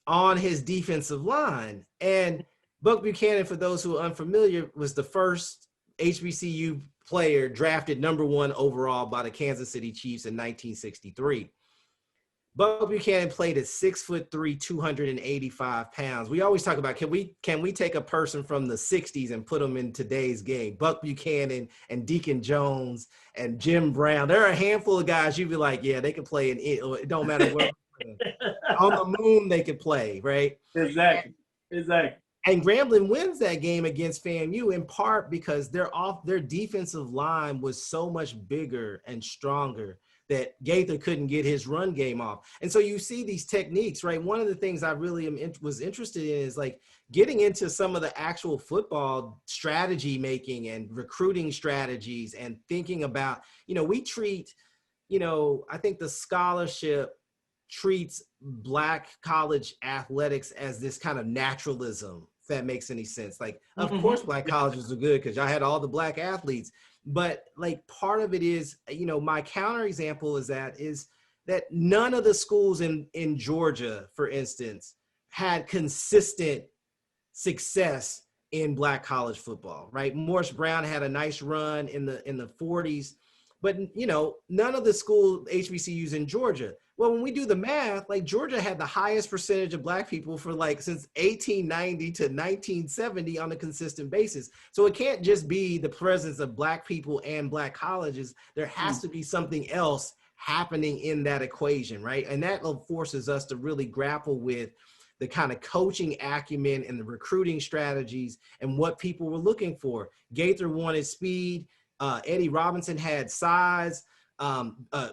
on his defensive line. And Buck Buchanan, for those who are unfamiliar, was the first HBCU player drafted #1 overall by the Kansas City Chiefs in 1963. Buck Buchanan played at 6'3", 285 pounds. We always talk about, can we take a person from the 60s and put them in today's game? Buck Buchanan and Deacon Jones and Jim Brown. There are a handful of guys you'd be like, yeah, they can play it don't matter where. On the moon they could play, right? Exactly. And Grambling wins that game against FAMU in part because their defensive line was so much bigger and stronger that Gaither couldn't get his run game off. And so you see these techniques, right? One of the things I really was interested in is like getting into some of the actual football strategy making and recruiting strategies and thinking about, you know, we treat, you know, I think the scholarship treats Black college athletics as this kind of naturalism, if that makes any sense. Like, of course, Black colleges are good because y'all had all the Black athletes. But like part of it is, you know, my counterexample is that none of the schools in Georgia, for instance, had consistent success in Black college football, right? Morris Brown had a nice run in the 40s, but, you know, none of the school HBCUs in Georgia. Well, when we do the math, like Georgia had the highest percentage of Black people for like since 1890 to 1970 on a consistent basis. So it can't just be the presence of Black people and Black colleges. There has to be something else happening in that equation, right? And that forces us to really grapple with the kind of coaching acumen and the recruiting strategies and what people were looking for. Gaither wanted speed. Eddie Robinson had size.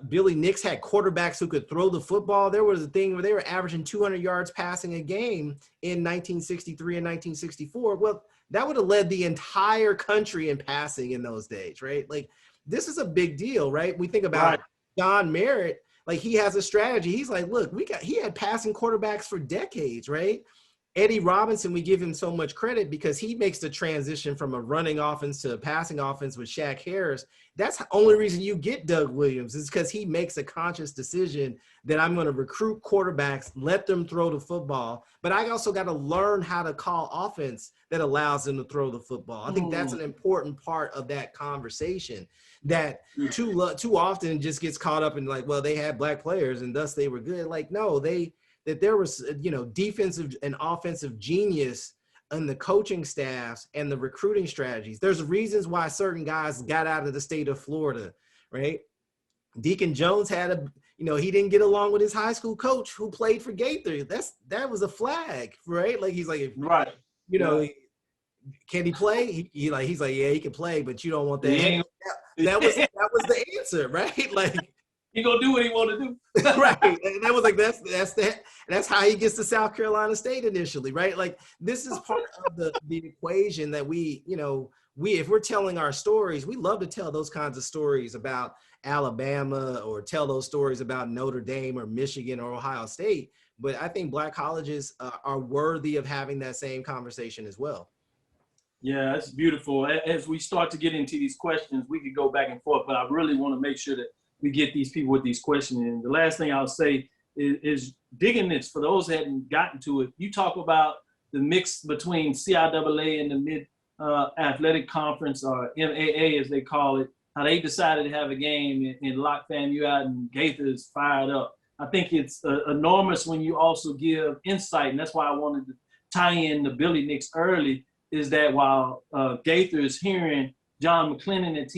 Billy Nix had quarterbacks who could throw the football. There was a thing where they were averaging 200 yards passing a game in 1963 and 1964. Well, that would have led the entire country in passing in those days, right? Like, this is a big deal, right? We think about John Merritt, like he has a strategy. He's like, look, he had passing quarterbacks for decades, right? Eddie Robinson, we give him so much credit because he makes the transition from a running offense to a passing offense with Shaq Harris. That's the only reason you get Doug Williams is because he makes a conscious decision that I'm going to recruit quarterbacks, let them throw the football, but I also got to learn how to call offense that allows them to throw the football. I think that's an important part of that conversation that too often just gets caught up in like, well, they had Black players and thus they were good. Like, no, that there was, you know, defensive and offensive genius in the coaching staffs and the recruiting strategies. There's reasons why certain guys got out of the state of Florida, right? Deacon Jones had you know, he didn't get along with his high school coach who played for Gaither. That was a flag, right? Like, he's like, Right. you know, Right. can he play? He's like, yeah, he can play, but you don't want that. He That was the answer, right? Like, he gonna do what he want to do. right. And that was like, that's how he gets to South Carolina State initially, right? Like, this is part of the equation that we, you know, if we're telling our stories, we love to tell those kinds of stories about Alabama, or tell those stories about Notre Dame or Michigan or Ohio State. But I think Black colleges are worthy of having that same conversation as well. Yeah, it's beautiful. As we start to get into these questions, we could go back and forth, but I really want to make sure that we get these people with these questions. And the last thing I'll say is digging this, for those that hadn't gotten to it, you talk about the mix between CIAA and the Mid Athletic Conference, or MAA as they call it, how they decided to have a game and lock FAMU out, and Gaither is fired up. I think it's enormous when you also give insight, and that's why I wanted to tie in the Billy Nix early, is that while Gaither is hearing John McClendon at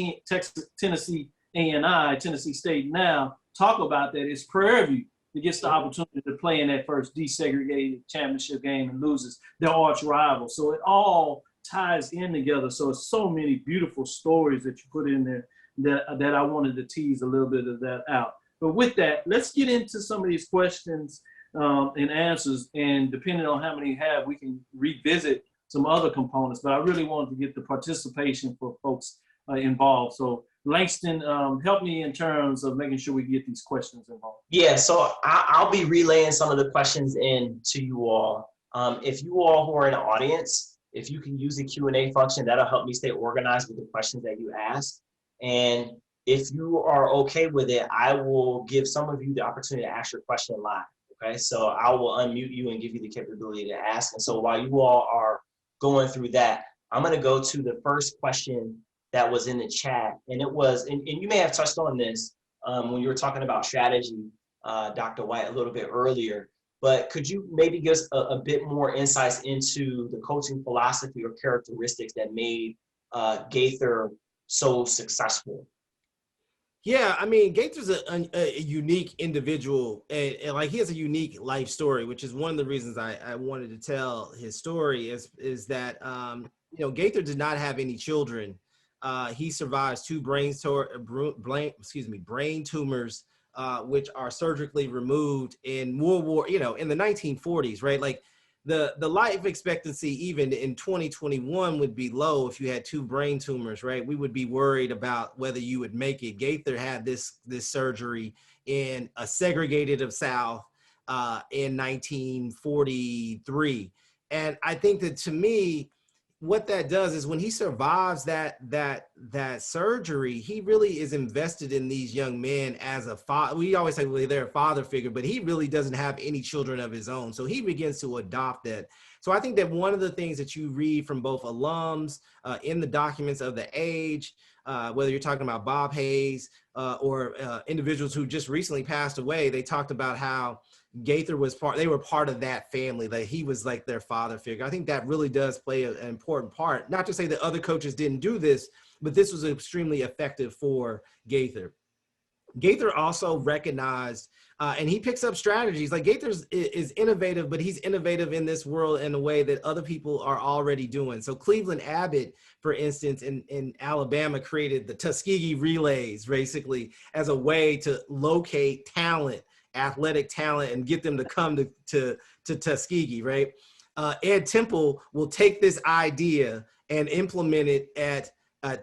Tennessee A&I, Tennessee State now, talk about that, it's Prairie View that gets the opportunity to play in that first desegregated championship game and loses their arch rival. So it all ties in together. So it's so many beautiful stories that you put in there that I wanted to tease a little bit of that out. But with that, let's get into some of these questions and answers. And depending on how many you have, we can revisit some other components. But I really wanted to get the participation for folks involved. So Langston, help me in terms of making sure we get these questions involved. Yeah, so I'll be relaying some of the questions in to you all. If you all who are in the audience, if you can use the Q&A function, that'll help me stay organized with the questions that you ask. And if you are okay with it, I will give some of you the opportunity to ask your question live, okay? So I will unmute you and give you the capability to ask. And so while you all are going through that, I'm gonna go to the first question that was in the chat. And it was, and you may have touched on this when you were talking about strategy, Dr. White, a little bit earlier. But could you maybe give us a bit more insights into the coaching philosophy or characteristics that made Gaither so successful? Yeah, I mean, Gaither's a unique individual, and like, he has a unique life story, which is one of the reasons I wanted to tell his story is that, you know, Gaither did not have any children. He survives 2 brain tumors, which are surgically removed in World War, you know, in the 1940s, right? Like, the life expectancy even in 2021 would be low if you had 2 brain tumors, right? We would be worried about whether you would make it. Gaither had this surgery in a segregated South in 1943. And I think that, to me, what that does is when he survives that surgery, he really is invested in these young men as a father. We always say, well, they're a father figure, but he really doesn't have any children of his own. So he begins to adopt that. So I think that one of the things that you read from both alums in the documents of the age, whether you're talking about Bob Hayes or individuals who just recently passed away, they talked about how Gaither was they were part of that family, that he was like their father figure. I think that really does play an important part. Not to say that other coaches didn't do this, but this was extremely effective for Gaither. Gaither also recognized, and he picks up strategies. Like, Gaither is innovative, but he's innovative in this world in a way that other people are already doing. So Cleveland Abbott, for instance, in Alabama, created the Tuskegee Relays, basically, as a way to locate talent, athletic talent, and get them to come to Tuskegee, right? Ed Temple will take this idea and implement it at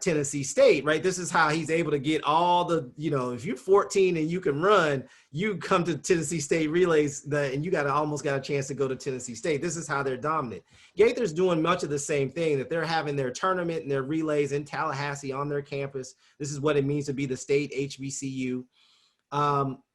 Tennessee State, right? This is how he's able to get all the, you know, if you're 14 and you can run, you come to Tennessee State Relays and you almost got a chance to go to Tennessee State. This is how they're dominant. Gaither's doing much of the same thing, that they're having their tournament and their relays in Tallahassee on their campus. This is what it means to be the state HBCU.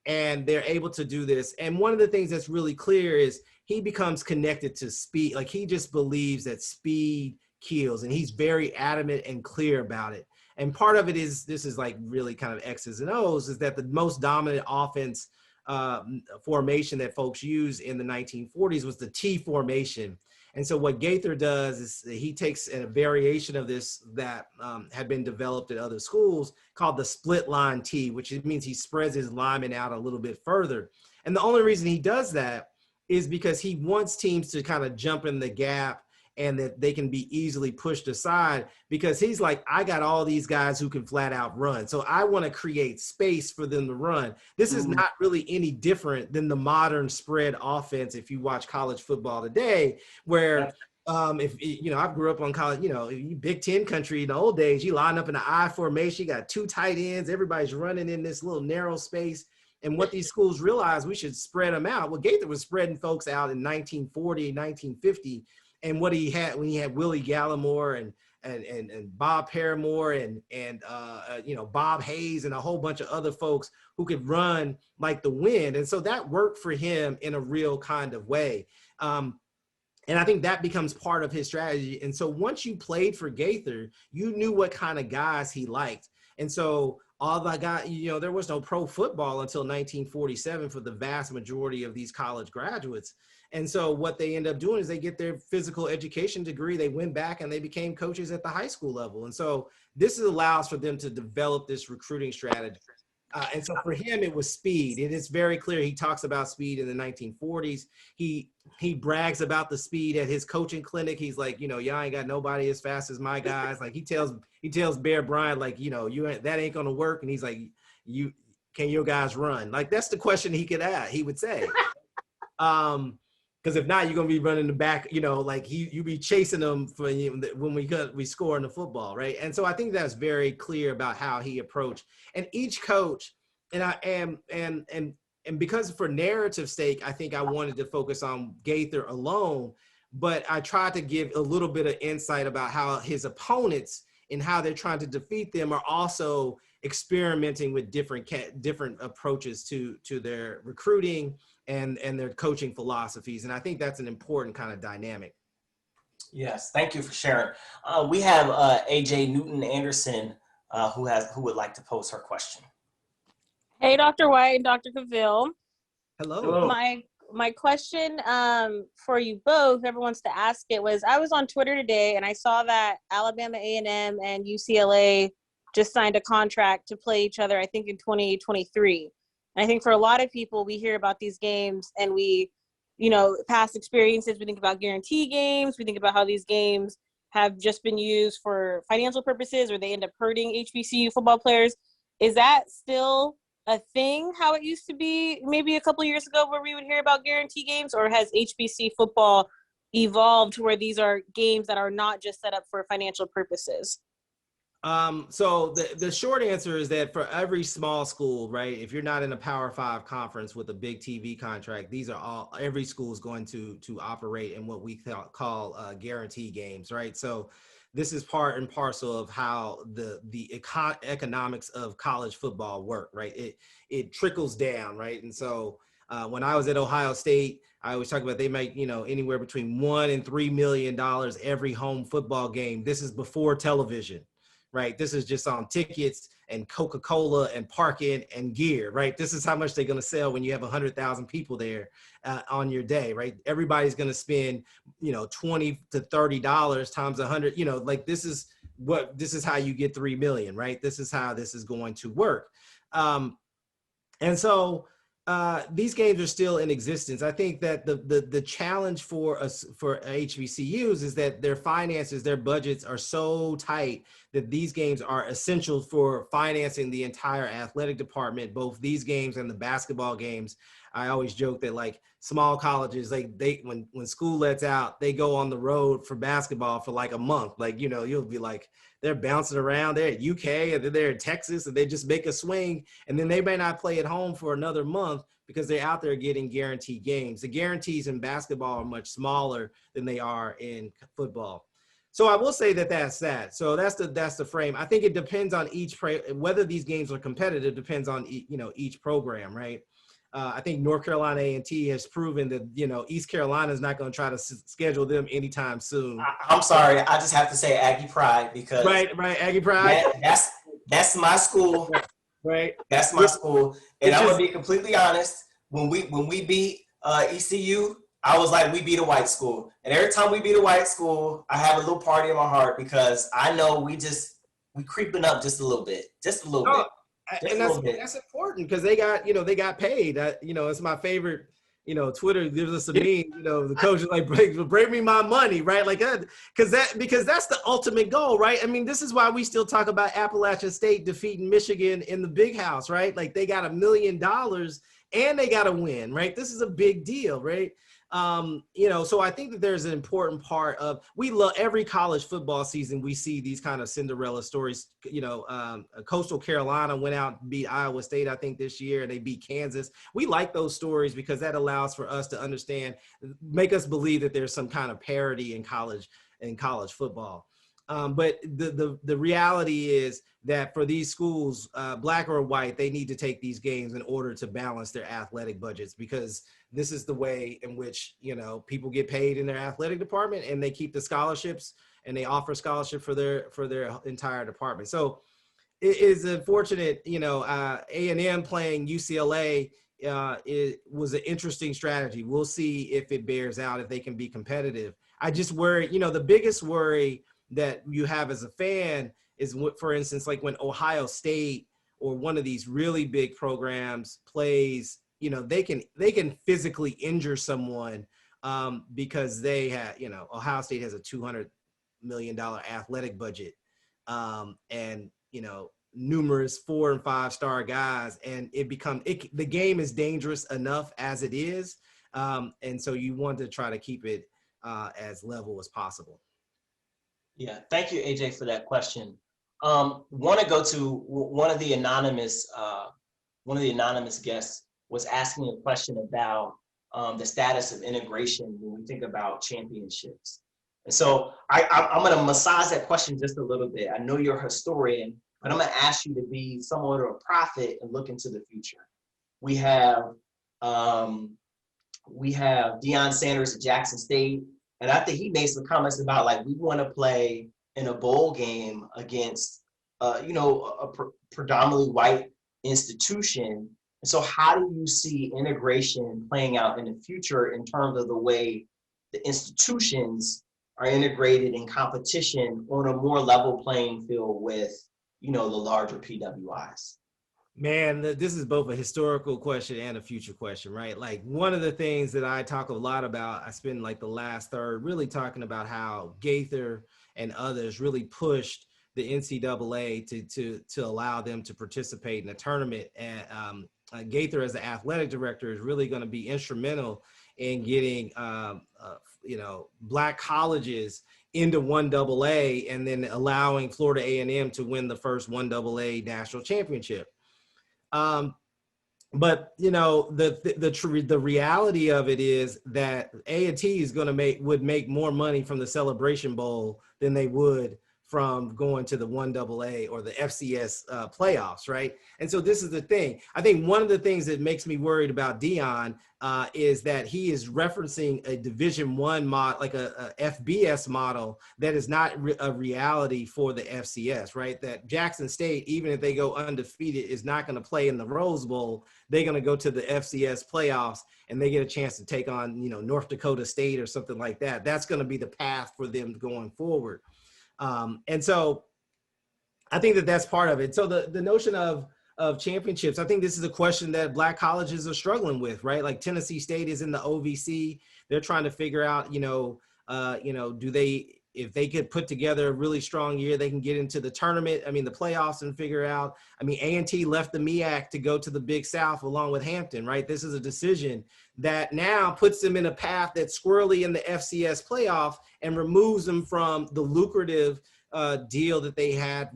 And they're able to do this. And one of the things that's really clear is he becomes connected to speed. Like, he just believes that speed kills, and he's very adamant and clear about it. And part of it is, this is like really kind of X's and O's, is that the most dominant offense formation that folks used in the 1940s was the T formation. And so what Gaither does is he takes a variation of this that had been developed at other schools called the split line T, which means he spreads his linemen out a little bit further. And the only reason he does that is because he wants teams to kind of jump in the gap and that they can be easily pushed aside, because he's like, I got all these guys who can flat out run. So I want to create space for them to run. This is not really any different than the modern spread offense. If you watch college football today, where if you know, I grew up on college, you know, Big Ten country in the old days, you line up in the I formation, you got two tight ends, everybody's running in this little narrow space. And what these schools realized, we should spread them out. Well, Gaither was spreading folks out in 1940, 1950. And what he had when he had Willie Gallimore and Bob Paramore and you know, Bob Hayes and a whole bunch of other folks who could run like the wind. And so that worked for him in a real kind of way. And I think that becomes part of his strategy. And so once you played for Gaither, you knew what kind of guys he liked. And so all the guys, you know, there was no pro football until 1947 for the vast majority of these college graduates. And so what they end up doing is they get their physical education degree, they went back and they became coaches at the high school level. And so this allows for them to develop this recruiting strategy. And so for him, it was speed. It is very clear. He talks about speed in the 1940s. He brags about the speed at his coaching clinic. He's like, you know, y'all ain't got nobody as fast as my guys. Like he tells Bear Bryant, like, you know, that ain't gonna work. And he's like, can your guys run? Like that's the question he would say. Because if not, you're gonna be running the back, you know, like you be chasing them for when we score in the football, right? And so I think that's very clear about how he approached. And each coach, and because for narrative sake, I think I wanted to focus on Gaither alone, but I tried to give a little bit of insight about how his opponents and how they're trying to defeat them are also experimenting with different approaches to their recruiting and their coaching philosophies. And I think that's an important kind of dynamic. Yes, thank you for sharing. We have AJ Newton Anderson who would like to pose her question. Hey, Dr. White and Dr. Cavil. Hello. My question for you both, whoever wants to ask it, was I was on Twitter today and I saw that Alabama A&M and UCLA just signed a contract to play each other, I think in 2023. And I think for a lot of people, we hear about these games and we, you know, past experiences, we think about guarantee games. We think about how these games have just been used for financial purposes or they end up hurting HBCU football players. Is that still a thing, how it used to be maybe a couple of years ago where we would hear about guarantee games, or has HBC football evolved to where these are games that are not just set up for financial purposes? So the short answer is that for every small school, right, if you're not in a Power 5 conference with a big TV contract, every school is going to operate in what we call guarantee games, right? So this is part and parcel of how the economics of college football work, right? It trickles down, right? And so when I was at Ohio State, I always talk about they make, you know, anywhere between $1 and $3 million every home football game. This is before television. Right. This is just on tickets and Coca-Cola and parking and gear. Right. This is how much they're going to sell when you have 100,000 people there on your day. Right. Everybody's going to spend, you know, $20 to $30 times 100. You know, like this is how you get 3 million. Right. This is how this is going to work. And so these games are still in existence. I think that the challenge for HBCUs is that their finances, their budgets are so tight that these games are essential for financing the entire athletic department, both these games and the basketball games. I always joke that like small colleges, like when school lets out, they go on the road for basketball for like a month. Like, you know, you'll be like, they're bouncing around. They're at UK and then they're in Texas and they just make a swing. And then they may not play at home for another month because they're out there getting guaranteed games. The guarantees in basketball are much smaller than they are in football. So I will say that's that. So that's the frame. I think it depends on whether these games are competitive depends on, you know, each program, right? I think North Carolina A&T has proven that, you know, East Carolina is not going to try to schedule them anytime soon. I'm sorry. I just have to say Aggie Pride because right. Aggie Pride. That's my school. Right. That's my school. And I'm going to be completely honest. when we beat ECU, I was like, we beat a white school. And every time we beat a white school, I have a little party in my heart because I know we creeping up just a little bit, just a little bit. And that's important because they got paid. It's my favorite. Twitter gives us a meme. The coach is like, bring me my money, right? Like, because that's the ultimate goal, right? I mean, this is why we still talk about Appalachian State defeating Michigan in the Big House, right? Like, they got $1 million and they got to win, right? This is a big deal, right? So I think that there's an important part of, we love every college football season. We see these kind of Cinderella stories. Coastal Carolina went out and beat Iowa State, I think this year, and they beat Kansas. We like those stories because that allows for us to understand, make us believe that there's some kind of parity in college football. But the reality is that for these schools, black or white, they need to take these games in order to balance their athletic budgets, because this is the way in which, people get paid in their athletic department, and they keep the scholarships and they offer scholarship for their entire department. So it is unfortunate, A&M playing UCLA was an interesting strategy. We'll see if it bears out, if they can be competitive. I just worry, the biggest worry that you have as a fan is, for instance, like when Ohio State or one of these really big programs plays, they can physically injure someone because they have, Ohio State has a $200 million athletic budget and, numerous 4- and 5-star guys, and the game is dangerous enough as it is. And so you want to try to keep it as level as possible. Yeah, thank you, AJ, for that question. Want to go to one of the anonymous guests was asking a question about the status of integration when we think about championships. And so I'm going to massage that question just a little bit. I know you're a historian, but I'm going to ask you to be somewhat of a prophet and look into the future. We have Deion Sanders at Jackson State. And I think he made some comments about, like, we want to play in a bowl game against, a predominantly white institution. And so how do you see integration playing out in the future in terms of the way the institutions are integrated in competition on a more level playing field with, the larger PWIs? Man, this is both a historical question and a future question, right? Like, one of the things that I talk a lot about, I spend like the last third really talking about how Gaither and others really pushed the NCAA to allow them to participate in the tournament. And Gaither, as the athletic director, is really going to be instrumental in getting, black colleges into 1AA, and then allowing Florida A&M to win the first 1AA national championship. But the reality of it is that A&T is would make more money from the Celebration Bowl than they would from going to the 1AA or the FCS playoffs, right? And so this is the thing. I think one of the things that makes me worried about Deion is that he is referencing a Division I mod, like a FBS model that is not a reality for the FCS, right? That Jackson State, even if they go undefeated, is not going to play in the Rose Bowl. They're going to go to the FCS playoffs, and they get a chance to take on, North Dakota State or something like that. That's going to be the path for them going forward. And so I think that that's part of it. So the notion of championships, I think this is a question that black colleges are struggling with, right? Like Tennessee State is in the OVC. They're trying to figure out, if they could put together a really strong year, they can get into the tournament. The playoffs, and figure out, A&T left the MEAC to go to the Big South along with Hampton, right? This is a decision that now puts them in a path that's squarely in the FCS playoff and removes them from the lucrative deal that they had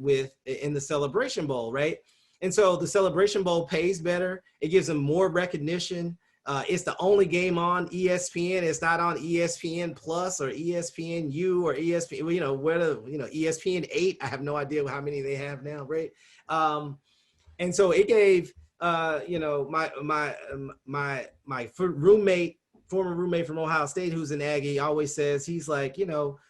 in the Celebration Bowl, right? And so the Celebration Bowl pays better. It gives them more recognition. It's the only game on ESPN. It's not on ESPN Plus or ESPNU or ESPN, ESPN 8. I have no idea how many they have now, right? And so it gave, my former roommate from Ohio State, who's an Aggie, always says, he's like,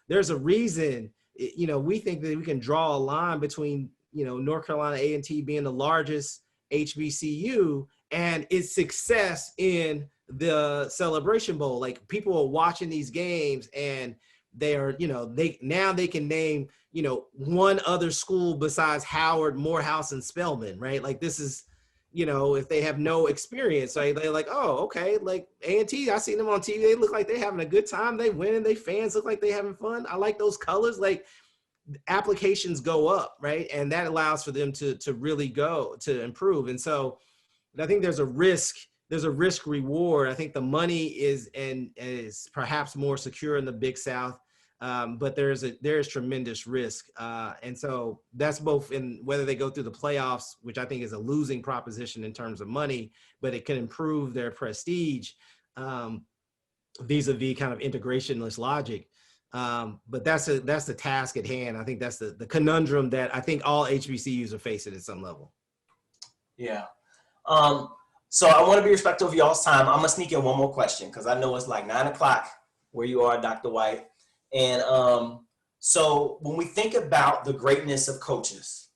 there's a reason, we think that we can draw a line between, North Carolina A&T being the largest HBCU and its success in the Celebration Bowl. Like, people are watching these games and they are, they can name, one other school besides Howard, Morehouse, and Spelman, right? Like, this is, if they have no experience, right? They're like, oh, okay, like A&T, I seen them on TV. They look like they're having a good time. They winning. They fans look like they having fun. I like those colors. Like, applications go up, right? And that allows for them to really go to improve. And so I think there's a risk reward. I think the money is perhaps more secure in the Big South, but there's tremendous risk. And so that's both in whether they go through the playoffs, which I think is a losing proposition in terms of money, but it can improve their prestige vis-a-vis kind of integrationist logic. But that's the task at hand. I think that's the conundrum that I think all HBCUs are facing at some level. Yeah. So I want to be respectful of y'all's time. I'm gonna sneak in one more question because I know it's like 9 o'clock where you are, Dr. White. And so when we think about the greatness of coaches,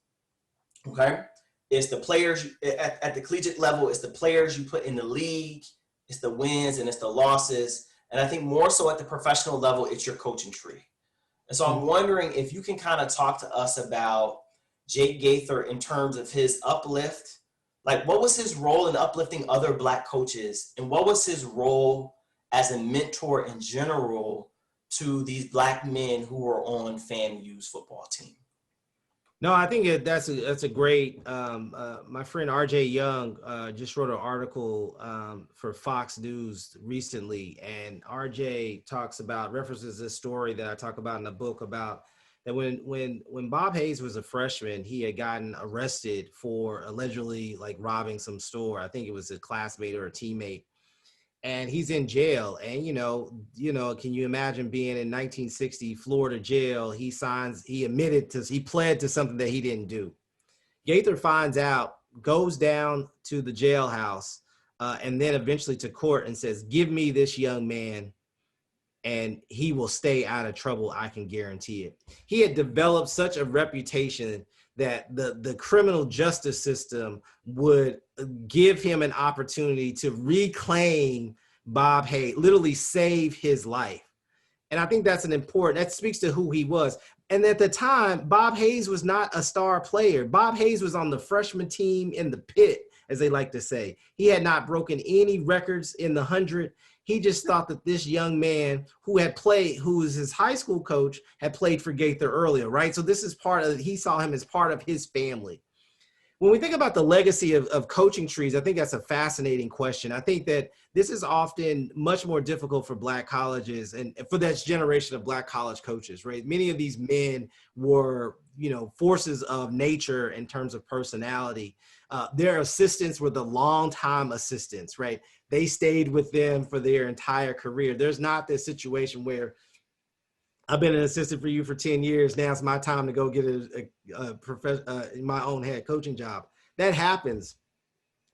okay, it's the players at the collegiate level, it's the players you put in the league, it's the wins and it's the losses. And I think more so at the professional level, it's your coaching tree. And so I'm wondering if you can kind of talk to us about Jake Gaither in terms of his uplift. Like, what was his role in uplifting other Black coaches? And what was his role as a mentor in general to these Black men who were on FAMU's football team? No, I think that's a great, my friend RJ Young just wrote an article for Fox News recently. And RJ references this story that I talk about in the book about that when Bob Hayes was a freshman, he had gotten arrested for allegedly like robbing some store. I think it was a classmate or a teammate, and he's in jail. And can you imagine being in 1960 Florida jail? He pled to something that he didn't do. Gaither finds out, goes down to the jailhouse, and then eventually to court and says, "Give me this young man, and he will stay out of trouble. I can guarantee it." He had developed such a reputation that the criminal justice system would give him an opportunity to reclaim Bob Hayes, literally save his life. And I think that speaks to who he was. And at the time, Bob Hayes was not a star player. Bob Hayes was on the freshman team in the pit, as they like to say. He had not broken any records in the 100. He just thought that this young man who was his high school coach, had played for Gaither earlier, right? So this is he saw him as part of his family. When we think about the legacy of coaching trees, I think that's a fascinating question. I think that this is often much more difficult for Black colleges and for that generation of Black college coaches, right? Many of these men were, forces of nature in terms of personality. Their assistants were the longtime assistants, right? They stayed with them for their entire career. There's not this situation where I've been an assistant for you for 10 years. Now it's my time to go get my own head coaching job. That happens,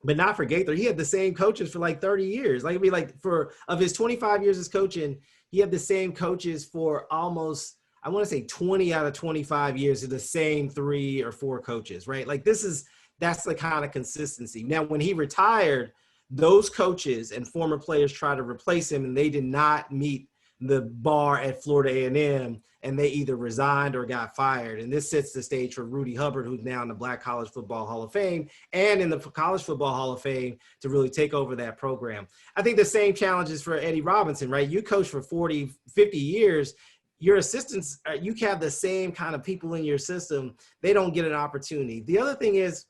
but not for Gaither. He had the same coaches for like 30 years. Like, of his 25 years as coaching, he had the same coaches for almost, I want to say 20 out of 25 years of the same 3 or 4 coaches, right? Like, that's the kind of consistency. Now, when he retired, those coaches and former players tried to replace him, and they did not meet the bar at Florida A&M, and they either resigned or got fired. And this sets the stage for Rudy Hubbard, who's now in the Black College Football Hall of Fame and in the College Football Hall of Fame, to really take over that program. I think the same challenges for Eddie Robinson, right? You coach for 40, 50 years. Your assistants, you have the same kind of people in your system. They don't get an opportunity. The other thing is,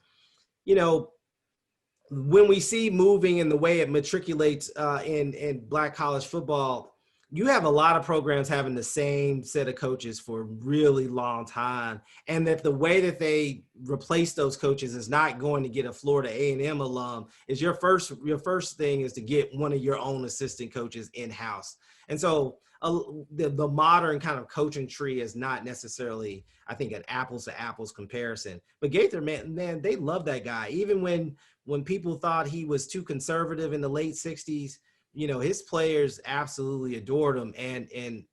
when we see moving in the way it matriculates in Black college football, you have a lot of programs having the same set of coaches for a really long time, and that the way that they replace those coaches is not going to get a Florida A&M alum. Is your first thing is to get one of your own assistant coaches in-house. And so the modern kind of coaching tree is not necessarily, I think, an apples to apples comparison. But Gaither, man, they love that guy. Even when people thought he was too conservative in the late 60s, his players absolutely adored him. And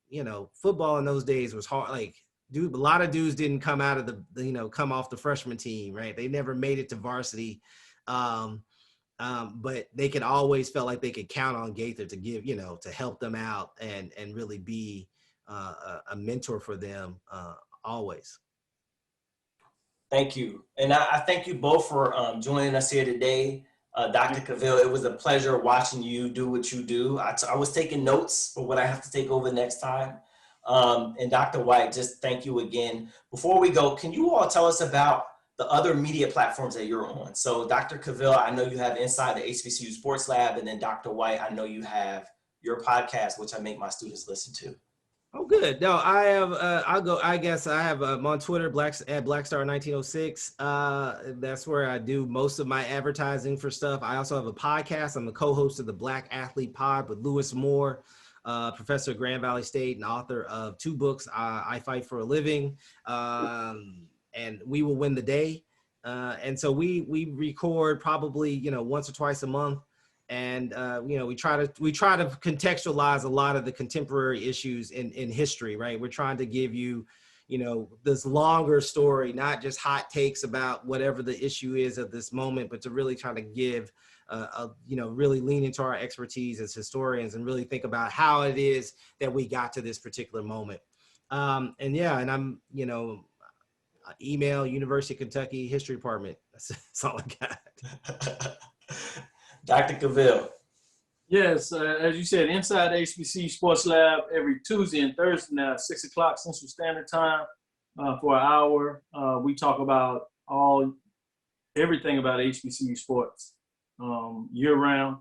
football in those days was hard. Like, a lot of dudes didn't come out of come off the freshman team, right? They never made it to varsity. but they could always felt like they could count on Gaither to give, to help them out and really be a mentor for them always. Thank you. And I thank you both for joining us here today. Dr. Cavil, it was a pleasure watching you do what you do. I was taking notes for what I have to take over next time. And Dr. White, just thank you again. Before we go, can you all tell us about the other media platforms that you're on? So Dr. Cavil, I know you have Inside the HBCU Sports Lab, and then Dr. White, I know you have your podcast, which I make my students listen to. Oh, good. No, I have, I'm on Twitter, at Blackstar1906. That's where I do most of my advertising for stuff. I also have a podcast. I'm the co-host of the Black Athlete Pod with Lewis Moore, professor at Grand Valley State and author of 2 books, I Fight for a Living, and We Will Win the Day. And so we record probably, once or twice a month. And we try to contextualize a lot of the contemporary issues in history, right? We're trying to give you, this longer story, not just hot takes about whatever the issue is at this moment, but to really try to give, really lean into our expertise as historians and really think about how it is that we got to this particular moment. And I'm, email University of Kentucky History Department. That's all I got. Dr. Cavil. Yes, as you said, Inside HBCU Sports Lab every Tuesday and Thursday now, 6 o'clock Central Standard Time for an hour. We talk about everything about HBCU sports year round.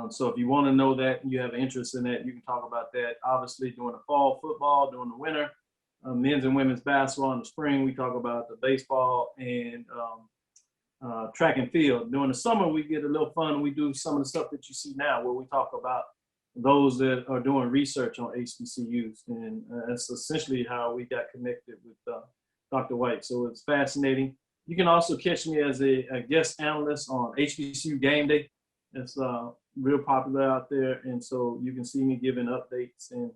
So if you want to know that, you have an interest in that, you can talk about that. Obviously, during the fall football, during the winter, men's and women's basketball in the spring, we talk about the baseball and track and field. During the summer, we get a little fun. We do some of the stuff that you see now, where we talk about those that are doing research on HBCUs, and that's essentially how we got connected with Dr. White. So it's fascinating. You can also catch me as a guest analyst on HBCU Game Day. It's real popular out there, and so you can see me giving updates. And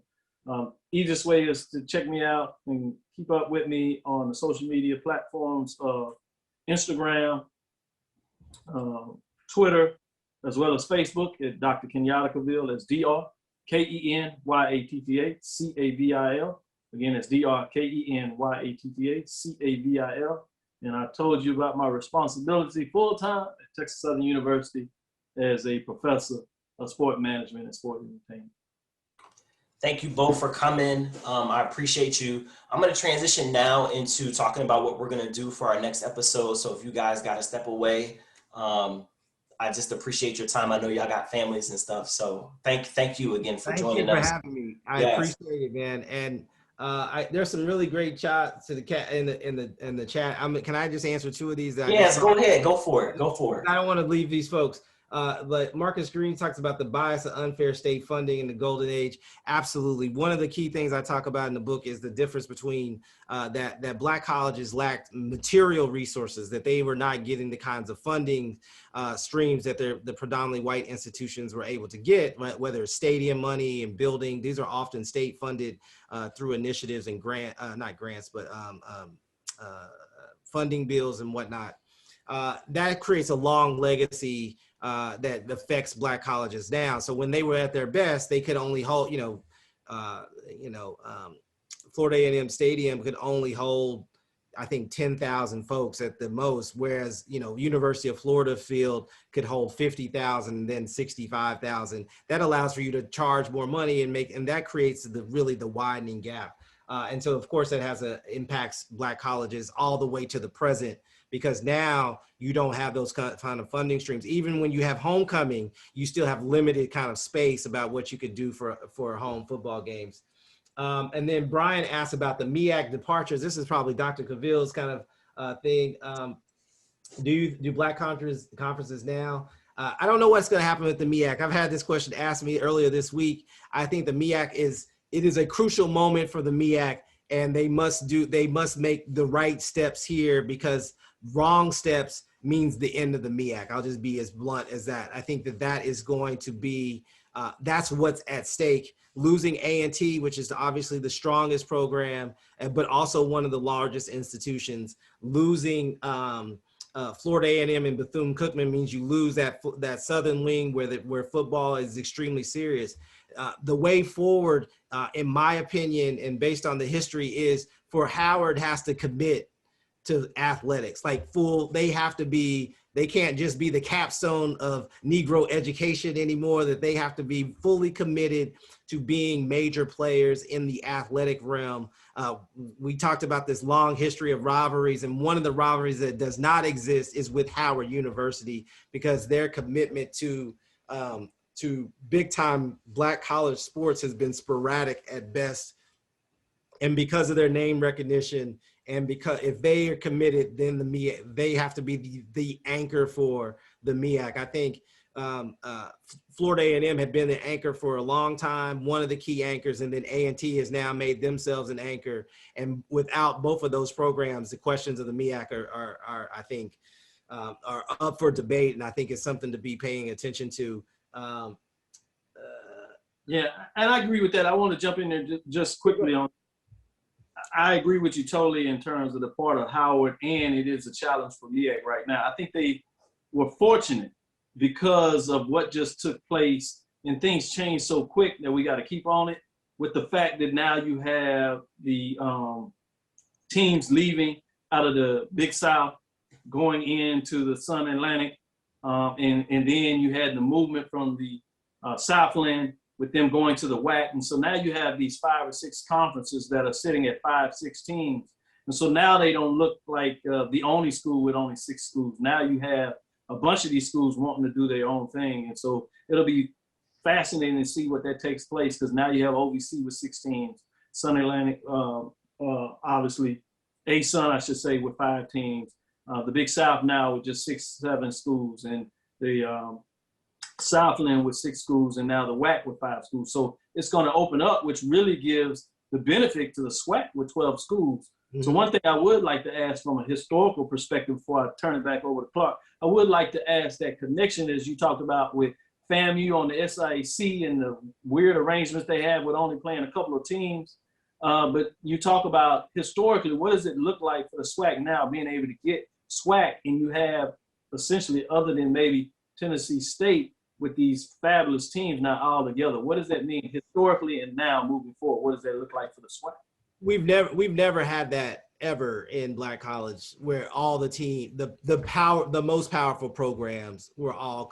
easiest way is to check me out and keep up with me on the social media platforms of Instagram, Twitter, as well as Facebook at Dr. Kenyatta Cavil. That's DrKenyattaCavil. Again, it's DrKenyattaCavil. And I told you about my responsibility full-time at Texas Southern University as a professor of sport management and sport entertainment. Thank you both for coming. I appreciate you. I'm going to transition now into talking about what we're going to do for our next episode. So if you guys got to step away, I just appreciate your time. I know y'all got families and stuff. So thank you again for joining us. Thank you for having me. I appreciate it, man. And there's some really great shots to the cat in the chat. Can I just answer 2 of these? Yes, go ahead. Go for it. I don't want to leave these folks. But Marcus Green talks about the bias of unfair state funding in the golden age. Absolutely. One of the key things I talk about in the book is the difference between that Black colleges lacked material resources, that they were not getting the kinds of funding streams that the predominantly white institutions were able to get, whether it's stadium money and building. These are often state funded through initiatives and funding bills and whatnot. That creates a long legacy that affects Black colleges now. So when they were at their best, they could only hold, Florida A&M Stadium could only hold, I think, 10,000 folks at the most, whereas, University of Florida field could hold 50,000 and then 65,000. That allows for you to charge more money and that creates the widening gap. And so, of course, that impacts Black colleges all the way to the present, because now you don't have those kind of funding streams. Even when you have homecoming, you still have limited kind of space about what you could do for home football games. And then Brian asked about the MEAC departures. This is probably Dr. Cavil's kind of thing. Do Black conferences now? I don't know what's going to happen with the MEAC. I've had this question asked me earlier this week. I think the MEAC is a crucial moment for the MEAC, and they must make the right steps here, because wrong steps means the end of the MEAC. I'll just be as blunt as that. I think that is going to be, that's what's at stake. Losing A&T, which is obviously the strongest program, but also one of the largest institutions, losing Florida A&M and Bethune-Cookman means you lose that southern wing where football is extremely serious. The way forward, in my opinion, and based on the history, is for Howard has to commit to athletics. Like they can't just be the capstone of Negro education anymore, that they have to be fully committed to being major players in the athletic realm. We talked about this long history of rivalries, and one of the rivalries that does not exist is with Howard University, because their commitment to big time Black college sports has been sporadic at best. And because of their name recognition, and because if they are committed, then they have to be the anchor for the MEAC. I think Florida A&M had been the anchor for a long time, one of the key anchors, and then A&T has now made themselves an anchor. And without both of those programs, the questions of the MEAC are I think, are up for debate, and I think it's something to be paying attention to. Yeah, and I agree with that. I want to jump in there just quickly on. I agree with you totally in terms of the part of Howard, and it is a challenge for MEAC right now. I think they were fortunate because of what just took place, and things changed so quick that we got to keep on it, with the fact that now you have the teams leaving out of the Big South, going into the Sun Atlantic, and then you had the movement from the Southland with them going to the WAC. And so now you have these 5 or 6 conferences that are sitting at 5, 6 teams. And so now they don't look like the only school with only 6 schools. Now you have a bunch of these schools wanting to do their own thing. And so it'll be fascinating to see what that takes place, because now you have OVC with 6 teams, Sun Atlantic, obviously, A-Sun, I should say, with 5 teams. The Big South now with just 6, 7 schools, and the Southland with 6 schools, and now the WAC with 5 schools. So it's going to open up, which really gives the benefit to the SWAC with 12 schools. Mm-hmm. So one thing I would like to ask from a historical perspective before I turn it back over to Clark, I would like to ask that connection, as you talked about with FAMU on the SIAC and the weird arrangements they have with only playing a couple of teams. But you talk about historically, what does it look like for the SWAC now, being able to get SWAC, and you have essentially, other than maybe Tennessee State, with these fabulous teams now all together. What does that mean historically, and now moving forward? What does that look like for the SWAC? We've never had that ever in Black college, where all the most powerful programs were all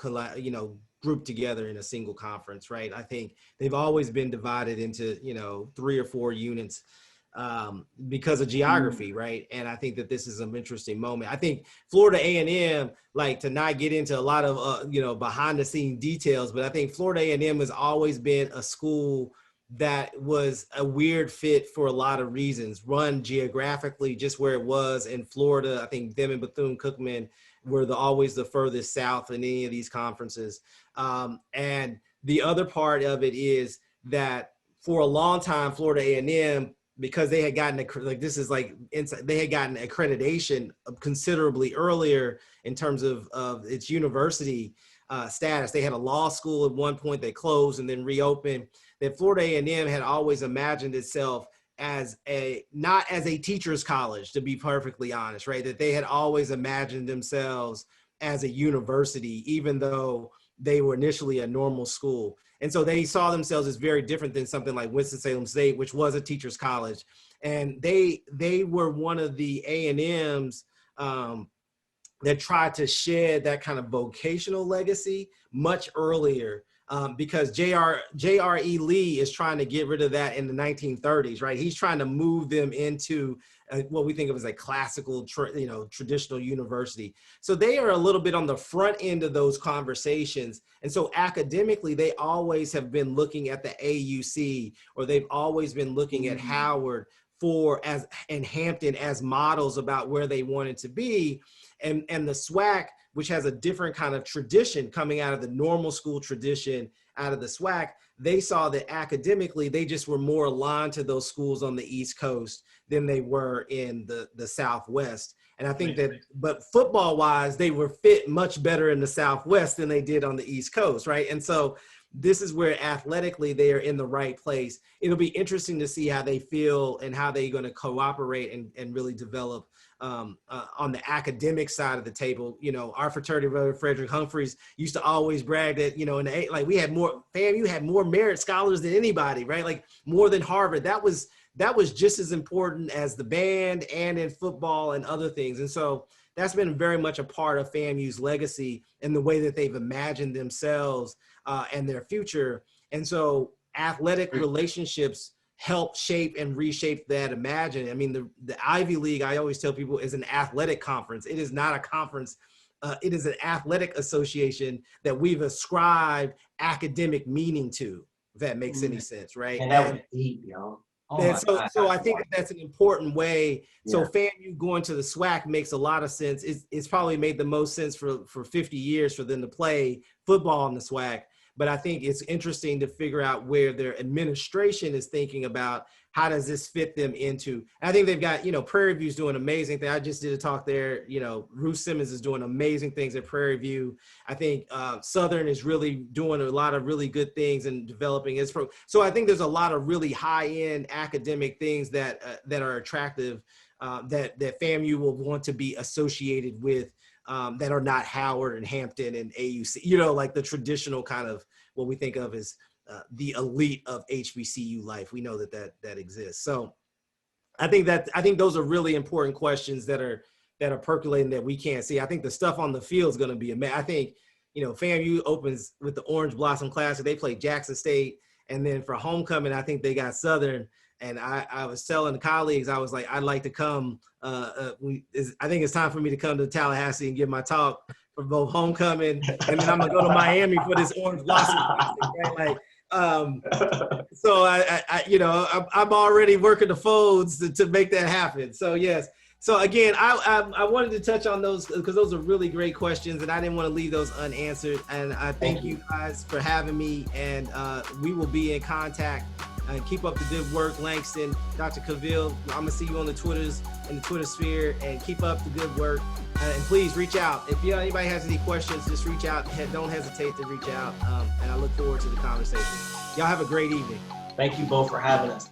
grouped together in a single conference, right? I think they've always been divided into 3 or 4 units because of geography, right? And I think that this is an interesting moment. I think Florida A&M, like, to not get into a lot of behind the scene details, but I think Florida A&M has always been a school that was a weird fit for a lot of reasons. Run geographically, just where it was in Florida. I think them and Bethune-Cookman were always the furthest south in any of these conferences. And the other part of it is that for a long time, Florida A&M, because they had gotten they had gotten accreditation considerably earlier in terms of its university status. They had a law school at one point, they closed and then reopened. That Florida A&M had always imagined itself as not as a teacher's college, to be perfectly honest, right? That they had always imagined themselves as a university, even though they were initially a normal school. And so they saw themselves as very different than something like Winston-Salem State, which was a teacher's college. And they were one of the A&Ms that tried to shed that kind of vocational legacy much earlier, because J.R. E. Lee is trying to get rid of that in the 1930s, right? He's trying to move them into what we think of as a classical, traditional university. So they are a little bit on the front end of those conversations. And so academically, they always have been looking at the AUC, or they've always been looking at Howard and Hampton as models about where they wanted to be. And the SWAC, which has a different kind of tradition coming out of the normal school tradition out of the SWAC, they saw that academically, they just were more aligned to those schools on the East Coast than they were in the Southwest. And I think but football wise, they were fit much better in the Southwest than they did on the East Coast, right? And so this is where athletically they are in the right place. It'll be interesting to see how they feel and how they're going to cooperate and really develop on the academic side of the table. You know, our fraternity brother, Frederick Humphreys, used to always brag that, you know, like we had more, FAMU had more merit scholars than anybody, right? Like more than Harvard. That was just as important as the band and in football and other things. And so that's been very much a part of FAMU's legacy and the way that they've imagined themselves and their future. And so athletic relationships help shape and reshape that imagine. I mean, the Ivy League, I always tell people, is an athletic conference. It is not a conference. It is an athletic association that we've ascribed academic meaning to, if that makes any sense, right? And that was deep, yo. Oh and so I think that's an important way. So FAMU going to the SWAC makes a lot of sense. It's probably made the most sense for 50 years for them to play football in the SWAC. But I think it's interesting to figure out where their administration is thinking about how does this fit them into. And I think they've got, you know, Prairie View's doing amazing things. I just did a talk there. You know, Ruth Simmons is doing amazing things at Prairie View. I think Southern is really doing a lot of really good things and developing its pro. So I think there's a lot of really high-end academic things that are attractive that FAMU will want to be associated with. That are not Howard and Hampton and AUC, you know, like the traditional kind of what we think of as the elite of HBCU life. We know that exists. So I think those are really important questions that are percolating that we can't see. I think the stuff on the field is going to be amazing. I think, you know, FAMU opens with the Orange Blossom Classic. They play Jackson State. And then for homecoming, I think they got Southern. And I was telling colleagues, I was like, I'd like to come. I think it's time for me to come to Tallahassee and give my talk for both homecoming, and then I'm gonna go to Miami for this Orange Blossom Classic, right? Like, so I'm already working the folds to make that happen. So yes. So again, I wanted to touch on those because those are really great questions, and I didn't want to leave those unanswered. And I thank you guys for having me, and we will be in contact. And keep up the good work, Langston, Dr. Cavil. I'm gonna see you on the Twitters, in the Twitter sphere, and keep up the good work. And please reach out. If anybody has any questions, just reach out. Don't hesitate to reach out. And I look forward to the conversation. Y'all have a great evening. Thank you both for having us.